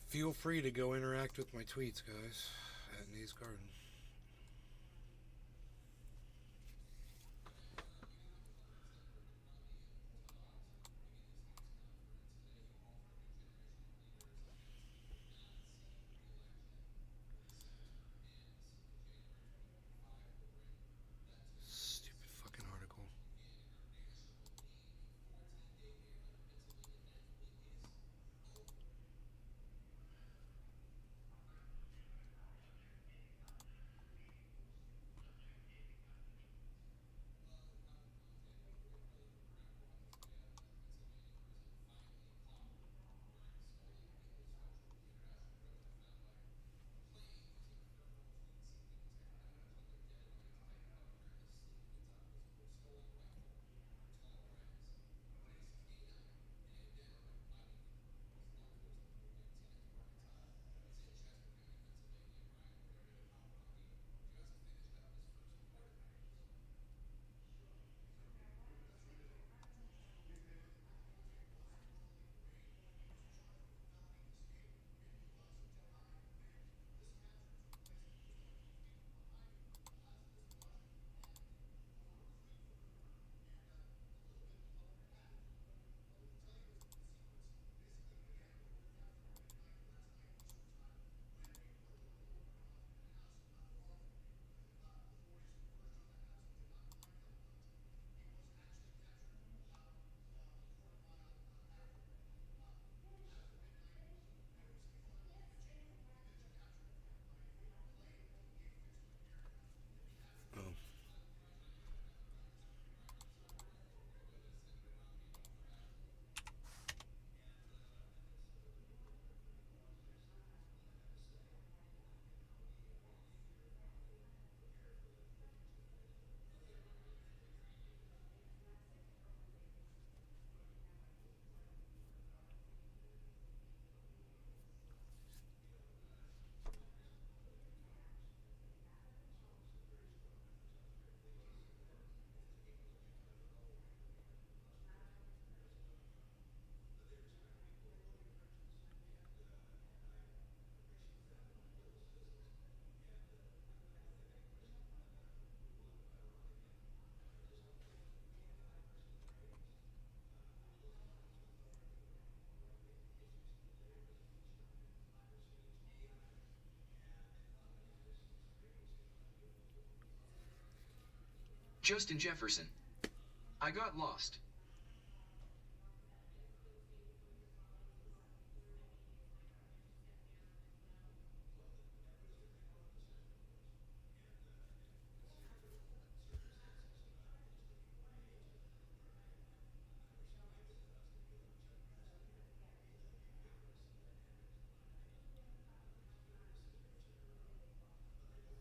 Feel free to go interact with my tweets, guys, at Nays Garden. Stupid fucking article. Justin Jefferson. I got lost.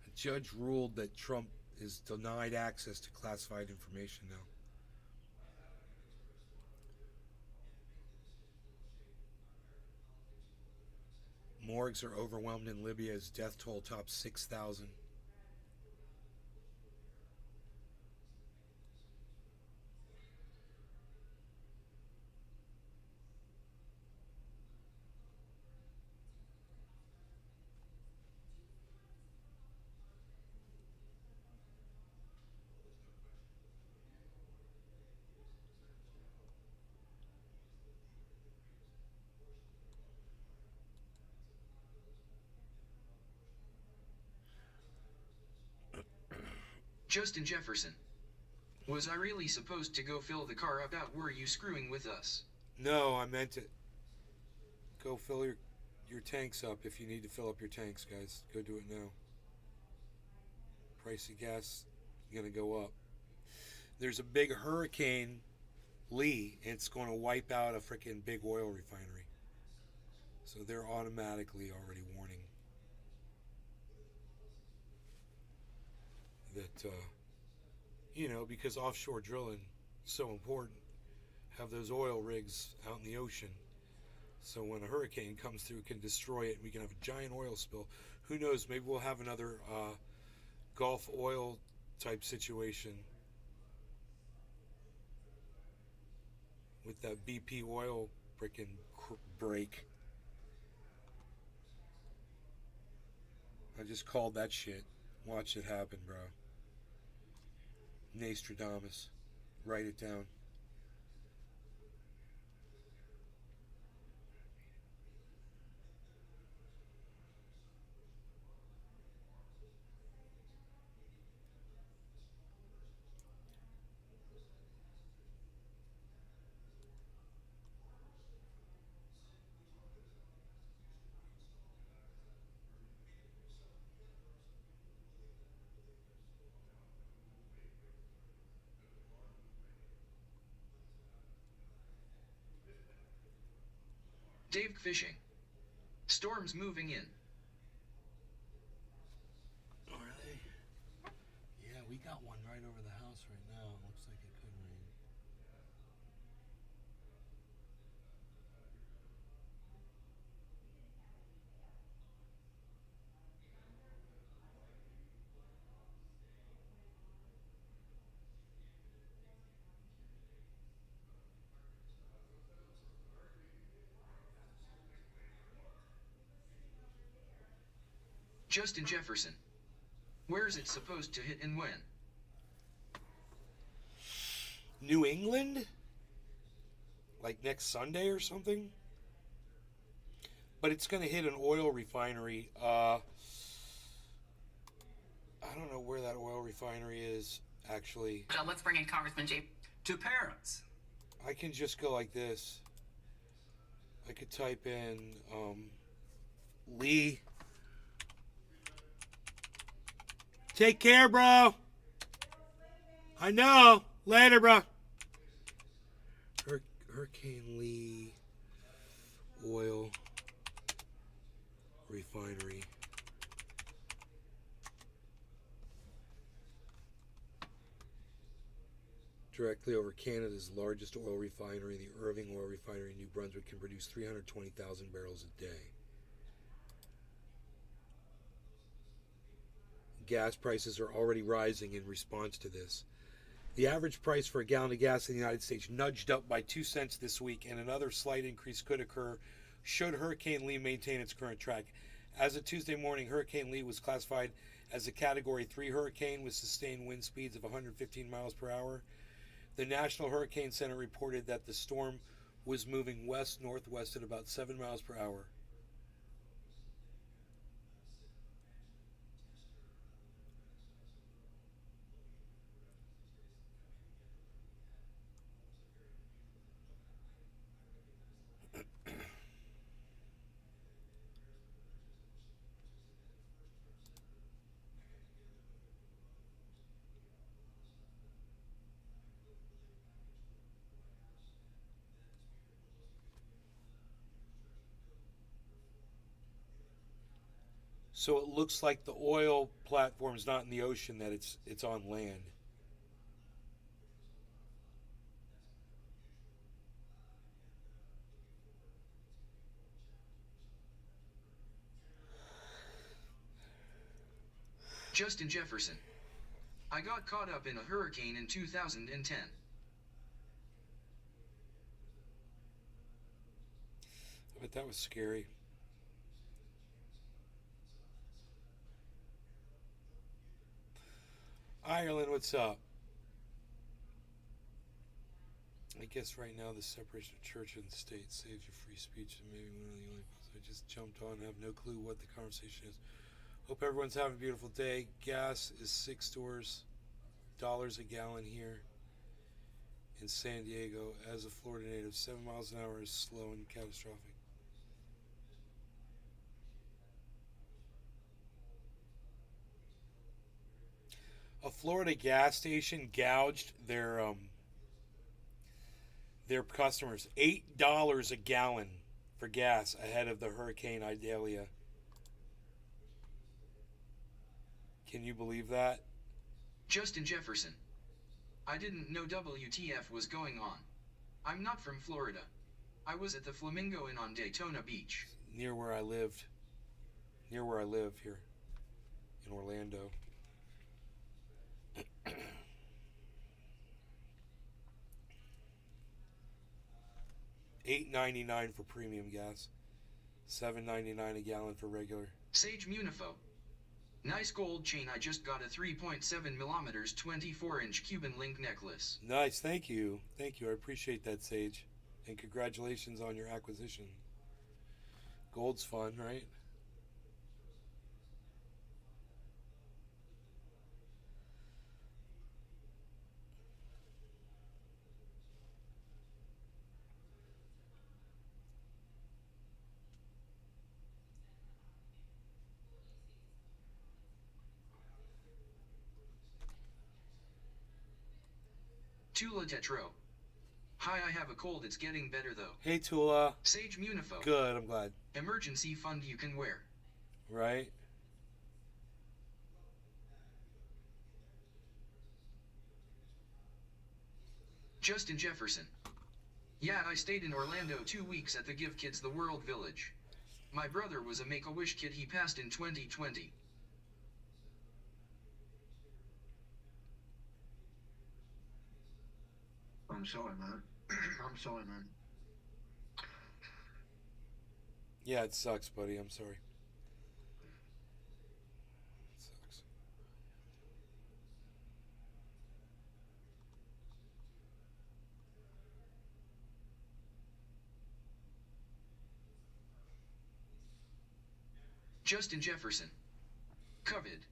A judge ruled that Trump is denied access to classified information now. Morgues are overwhelmed in Libya as death toll tops 6,000. Justin Jefferson. Was I really supposed to go fill the car up? Were you screwing with us? No, I meant it. Go fill your tanks up if you need to fill up your tanks, guys. Go do it now. Price of gas is going to go up. There's a big Hurricane Lee, and it's going to wipe out a freaking big oil refinery. So they're automatically already warning that, because offshore drilling is so important, have those oil rigs out in the ocean. So when a hurricane comes through, it can destroy it, and we can have a giant oil spill. Who knows? Maybe we'll have another Gulf oil type situation with that BP oil freaking break. I just called that shit. Watch it happen, bro. Nostradamus. Write it down. Dave fishing. Storm's moving in. Are they? Yeah, we got one right over the house right now. Looks like it could rain. Justin Jefferson. Where's it supposed to hit and when? New England? Like next Sunday or something? But it's going to hit an oil refinery. I don't know where that oil refinery is, actually. Let's bring in Congressman J. Two parents. I can just go like this. I could type in Lee. Take care, bro. I know. Later, bro. Hurricane Lee oil refinery. Directly over Canada's largest oil refinery, the Irving Oil Refinery in New Brunswick can produce 320,000 barrels a day. Gas prices are already rising in response to this. The average price for a gallon of gas in the United States nudged up by 2 cents this week, and another slight increase could occur should Hurricane Lee maintain its current track. As of Tuesday morning, Hurricane Lee was classified as a Category 3 hurricane with sustained wind speeds of 115 miles per hour. The National Hurricane Center reported that the storm was moving west-northwest at about 7 miles per hour. So it looks like the oil platform's not in the ocean, that it's on land. Justin Jefferson. I got caught up in a hurricane in 2010. I bet that was scary. Ireland, what's up? I guess right now the separation of church and state saves your free speech, and maybe one of the only posts I just jumped on. I have no clue what the conversation is. Hope everyone's having a beautiful day. Gas is $6 a gallon here in San Diego. As a Florida native, 7 miles an hour is slow and catastrophic. A Florida gas station gouged their customers $8 a gallon for gas ahead of the Hurricane Idalia. Can you believe that? Justin Jefferson. I didn't know WTF was going on. I'm not from Florida. I was at the Flamingo Inn on Daytona Beach. Near where I lived. Near where I live here in Orlando. $8.99 for premium gas. $7.99 a gallon for regular. Sage Munifo. Nice gold chain. I just got a 3.7 millimeters 24-inch Cuban link necklace. Nice, thank you. Thank you. I appreciate that, Sage. And congratulations on your acquisition. Gold's fun, right? Tula Tetro. Hi, I have a cold. It's getting better though. Hey, Tula. Sage Munifo. Good, I'm glad. Emergency fund you can wear. Right? Justin Jefferson. Yeah, I stayed in Orlando 2 weeks at the Give Kids the World Village. My brother was a Make-A-Wish kid. He passed in 2020. I'm sorry, man. I'm sorry, man. Yeah, it sucks, buddy. I'm sorry. It sucks. Justin Jefferson. COVID.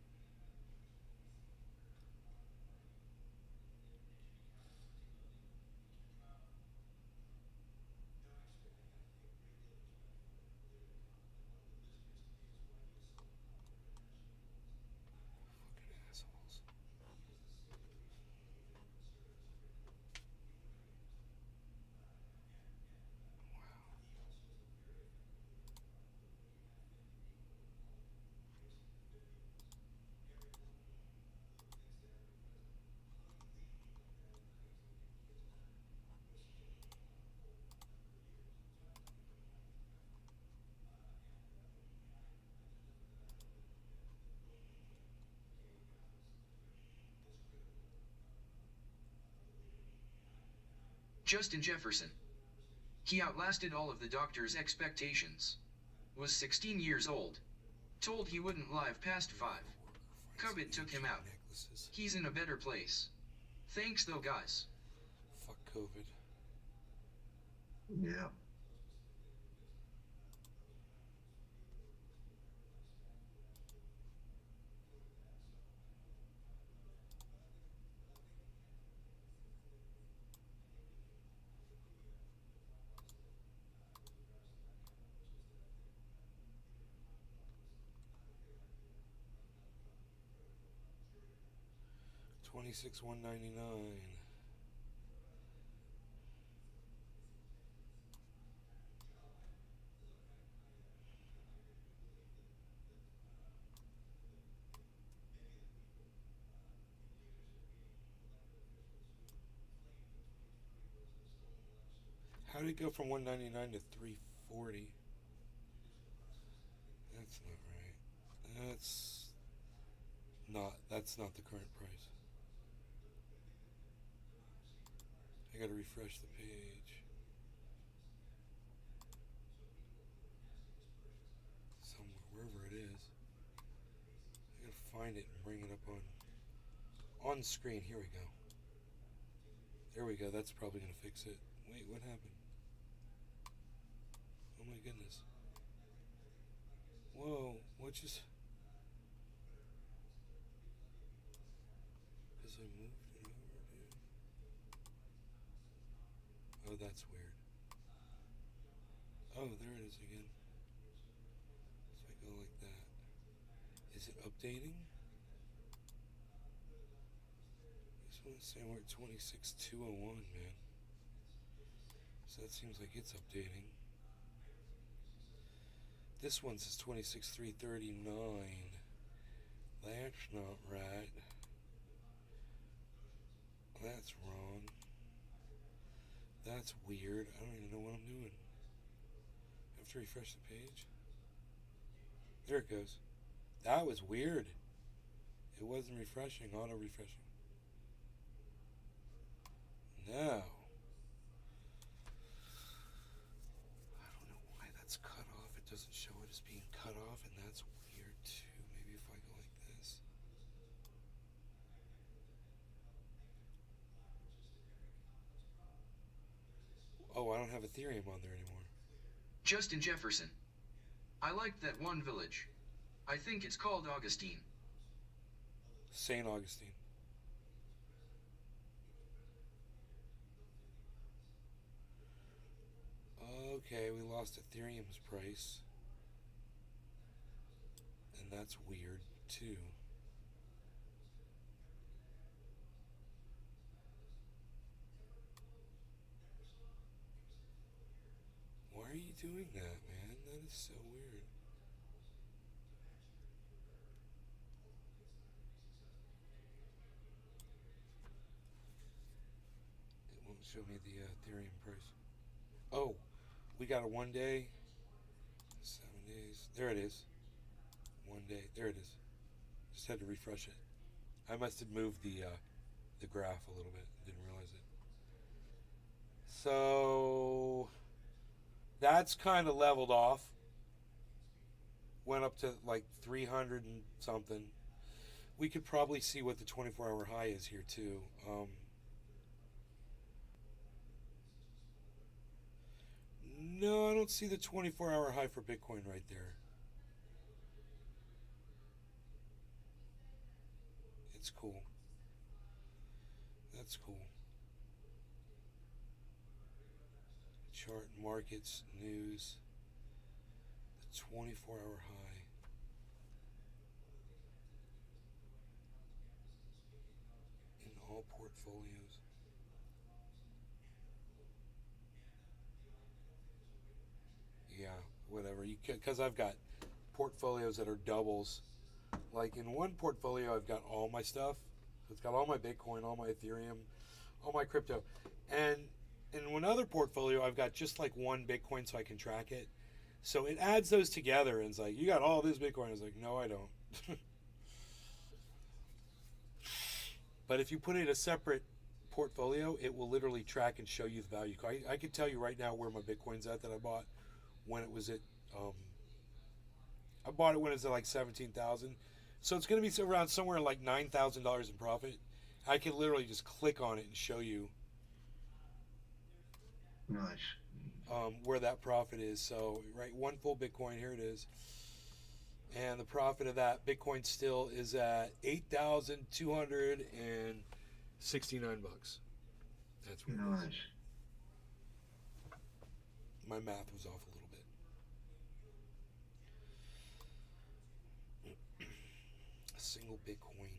Justin Jefferson. He outlasted all of the doctor's expectations. Was 16 years old. Told he wouldn't live past 5. COVID took him out. He's in a better place. Thanks though, guys. Fuck COVID. Yeah. $26,199. did it go from 199 to 340? That's not right. That's not the current price. I gotta refresh the page. Somewhere, wherever it is. I gotta find it and bring it up on screen. Here we go. There we go. That's probably gonna fix it. Wait, what happened? Oh my goodness. Whoa, what just... Because I moved it over, dude. Oh, that's weird. Oh, there it is again. So I go like that. Is it updating? This one's saying we're at 26,201, man. So that seems like it's updating. This one says 26,339. That's not right. That's wrong. That's weird. I don't even know what I'm doing. I have to refresh the page. There it goes. That was weird. It wasn't refreshing, auto refreshing. Now, I don't know why that's cut off. It doesn't show it as being cut off, and that's weird too. Maybe if I go like this. Oh, I don't have Ethereum on there anymore. Justin Jefferson. I liked that one village. I think it's called Augustine. St. Augustine. Okay, we lost Ethereum's price. And that's weird, too. Why are you doing that, man? That is so weird. It won't show me the Ethereum price. Oh, we got a 1 day, 7 days. There it is. 1 day. There it is. Just had to refresh it. I must have moved the graph a little bit. Didn't realize it. So that's kind of leveled off. Went up to like 300 and something. We could probably see what the 24-hour high is here too. No, I don't see the 24-hour high for Bitcoin right there. It's cool. That's cool. Chart, markets, news. The 24-hour high. In all portfolios. Yeah, whatever. You because I've got portfolios that are doubles. Like in one portfolio, I've got all my stuff. It's got all my Bitcoin, all my Ethereum, all my crypto. And in one other portfolio, I've got just like one Bitcoin so I can track it. So it adds those together and it's like, you got all this Bitcoin. I was like, no, I don't. But if you put it in a separate portfolio, it will literally track and show you the value. I can tell you right now where my Bitcoin's at that I bought when it was at, I bought it when it was at like 17,000. So it's going to be around somewhere like $9,000 in profit. I can literally just click on it and show you where that profit is. So, right, one full Bitcoin, here it is. And the profit of that Bitcoin still is at $8,269. That's what it is. My math was off a little bit. A single Bitcoin,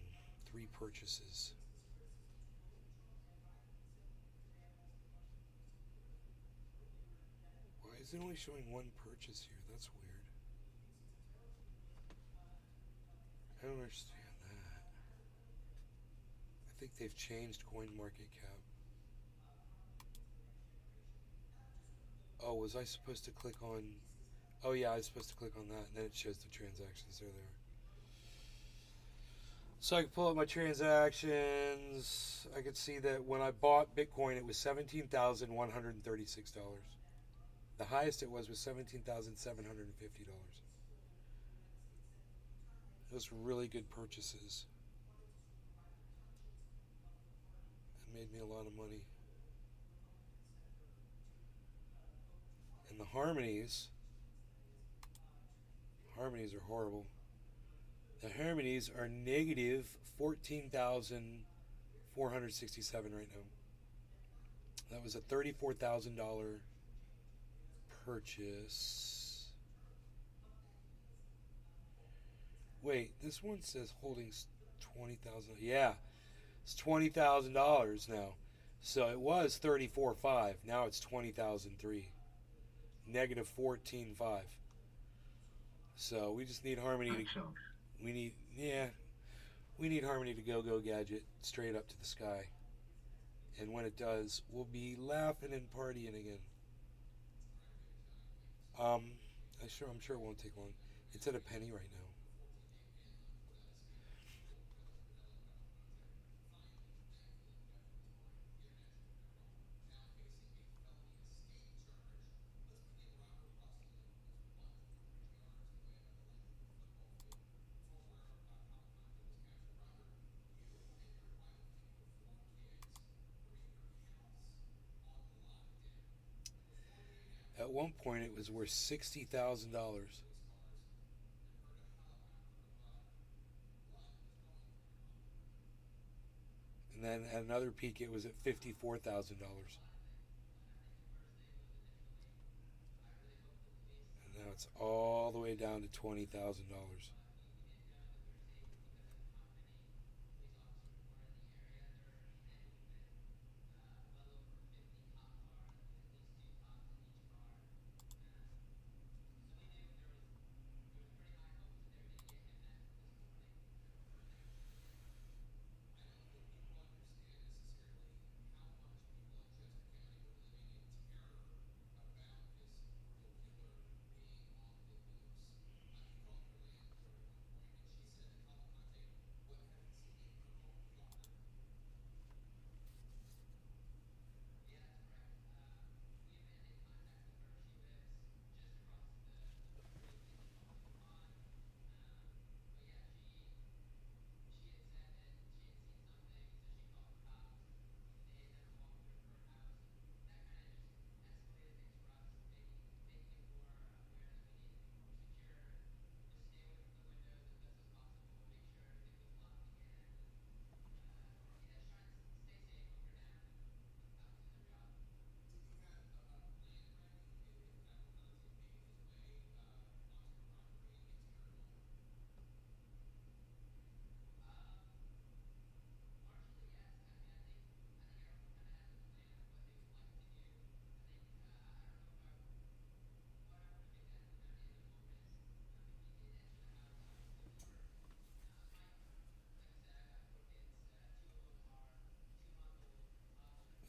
3 purchases. Why is it only showing 1 purchase here? That's weird. I don't understand that. I think they've changed CoinMarketCap. Oh, was I supposed to click on... Oh, yeah, I was supposed to click on that, and then it shows the transactions. There they are. So I can pull up my transactions. I could see that when I bought Bitcoin, it was $17,136. The highest it was $17,750. Those were really good purchases. It made me a lot of money. And the harmonies are horrible. The harmonies are negative 14,467 right now. That was a $34,000 purchase. Wait, this one says holdings 20,000. Yeah, it's $20,000 now. So it was 34.5. Now it's 20,003. Negative 14.5. So we just need Harmony to. We need Harmony to go gadget straight up to the sky. And when it does, we'll be laughing and partying again. I'm sure it won't take long. It's at a penny right now. At one point, it was worth $60,000. And then at another peak, it was at $54,000. And now it's all the way down to $20,000.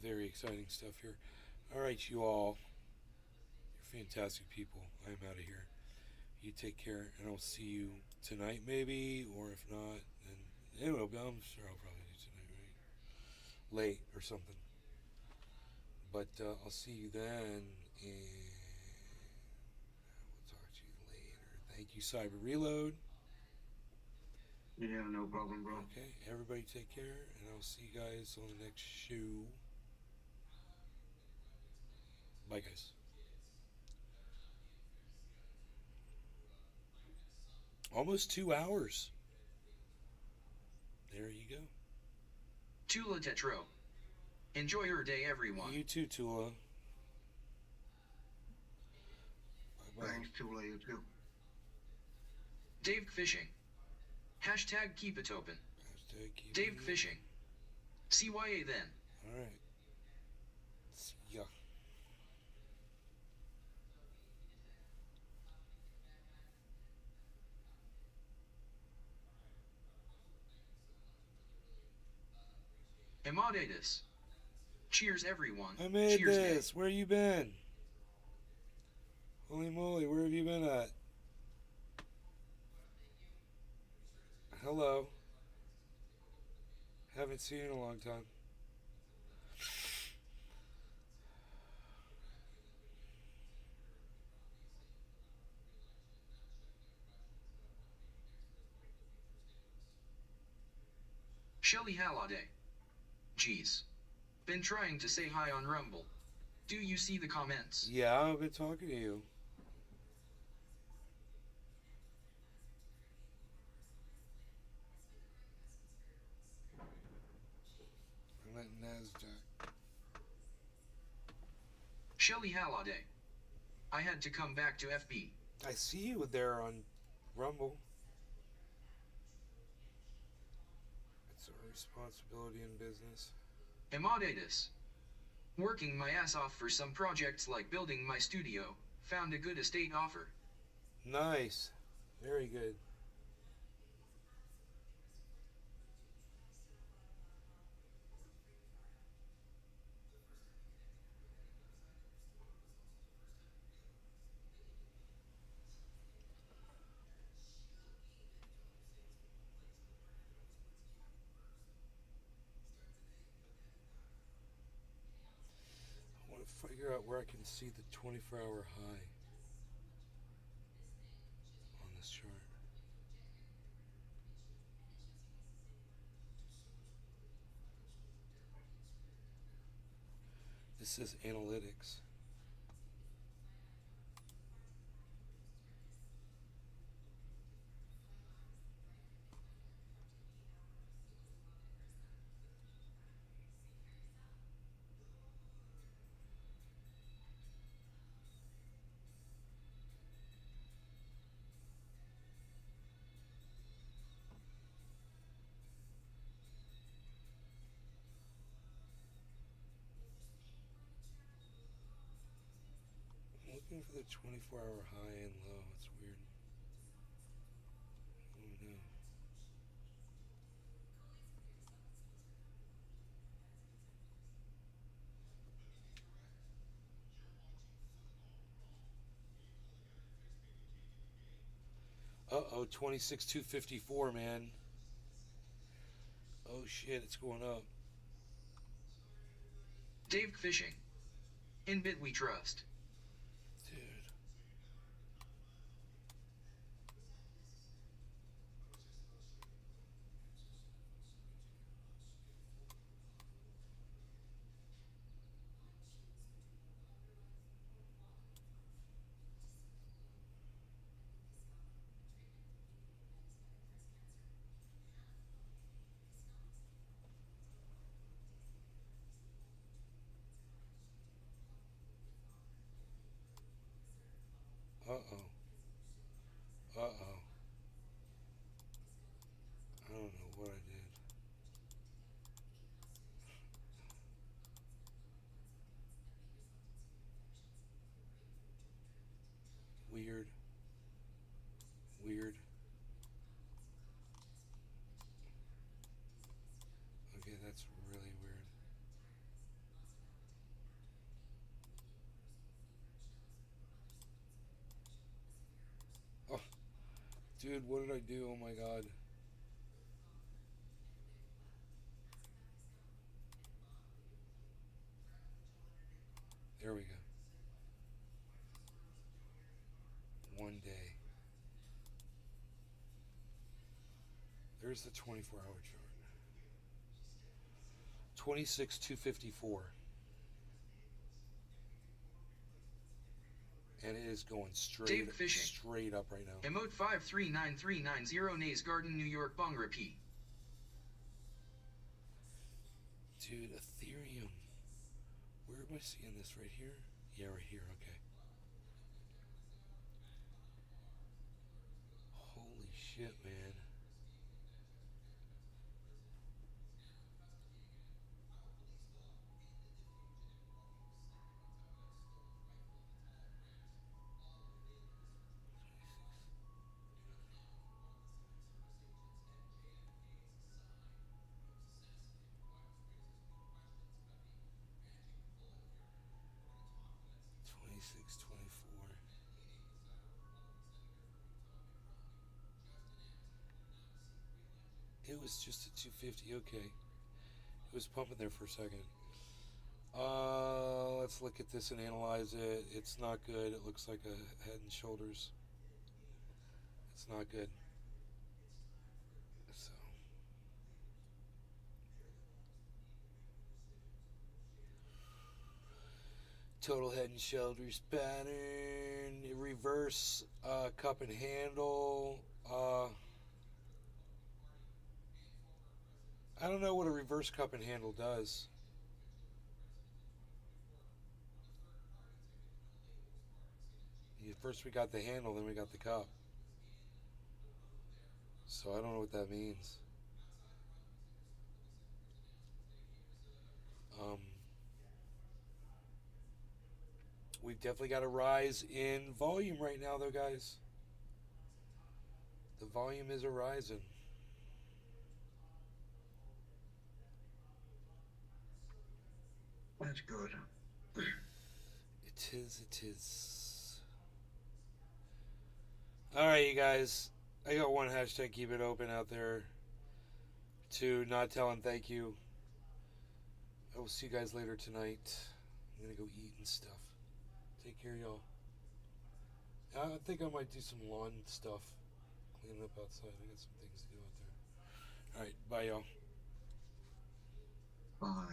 Very exciting stuff here. All right, you all. You're fantastic people. I'm out of here. You take care, and I'll see you tonight, maybe, or if not, then anyway, I'm sure I'll probably do tonight, right? Late or something. But I'll see you then, and we'll talk to you later. Thank you, Cyber Reload. Yeah, no problem, bro. Okay, everybody take care, and I'll see you guys on the next show. Bye, guys. Almost 2 hours. There you go. Tula Tetro. Enjoy your day, everyone. You too, Tula. Bye-bye. Thanks, Tula, you too. Dave Fishing. Hashtag keep it open. Dave Fishing. CYA then. All right. See ya. Amadeus. Cheers, everyone. I made Cheers, this. Dave. Where you been? Holy moly, where have you been at? Hello. Haven't seen you in a long time. Shelly Halliday. Geez. Been trying to say hi on Rumble. Do you see the comments? Yeah, I've been talking to you. I'm at NASDAQ. Shelly Halliday. I had to come back to FB. I see you there on Rumble. It's a responsibility in business. Emadatus. Working my ass off for some projects like building my studio. Found a good estate offer. Nice. Very good. I want to figure out where I can see the 24-hour high on this chart. This says analytics. I'm looking for the 24-hour high and low. It's weird. Oh no. Uh-oh, 26,254, man. Oh shit, it's going up. Dave Fishing. In Bit We Trust. Dude. Uh-oh. Uh-oh. I don't know what I did. Weird. Weird. Okay, that's really weird. Oh, dude, what did I do? Oh my god. There we go. One day. There's the 24-hour chart. 26,254. And it is going straight up right now. Emote 539390 Nays Garden, New York, Bong repeat. Dude, Ethereum. Where am I seeing this? Right here? Yeah, right here. Okay. Holy shit, man. $26.24. was just at 250. Okay. It was pumping there for a second. Let's look at this and analyze it. It's not good. It looks like a Head and Shoulders. It's not good. So. Total Head and Shoulders pattern. Reverse cup and handle. I don't know what a reverse cup and handle does. First we got the handle, then we got the cup. So I don't know what that means. We've definitely got a rise in volume right now, though, guys. The volume is a rising. That's good. It is, it is. Alright, you guys. I got one hashtag, keep it open out there. 2, not telling thank you. I will see you guys later tonight. I'm going to go eat and stuff. Take care, y'all. I think I might do some lawn stuff. Cleaning up outside. I got some things to do out there. Alright, bye, y'all. Bye.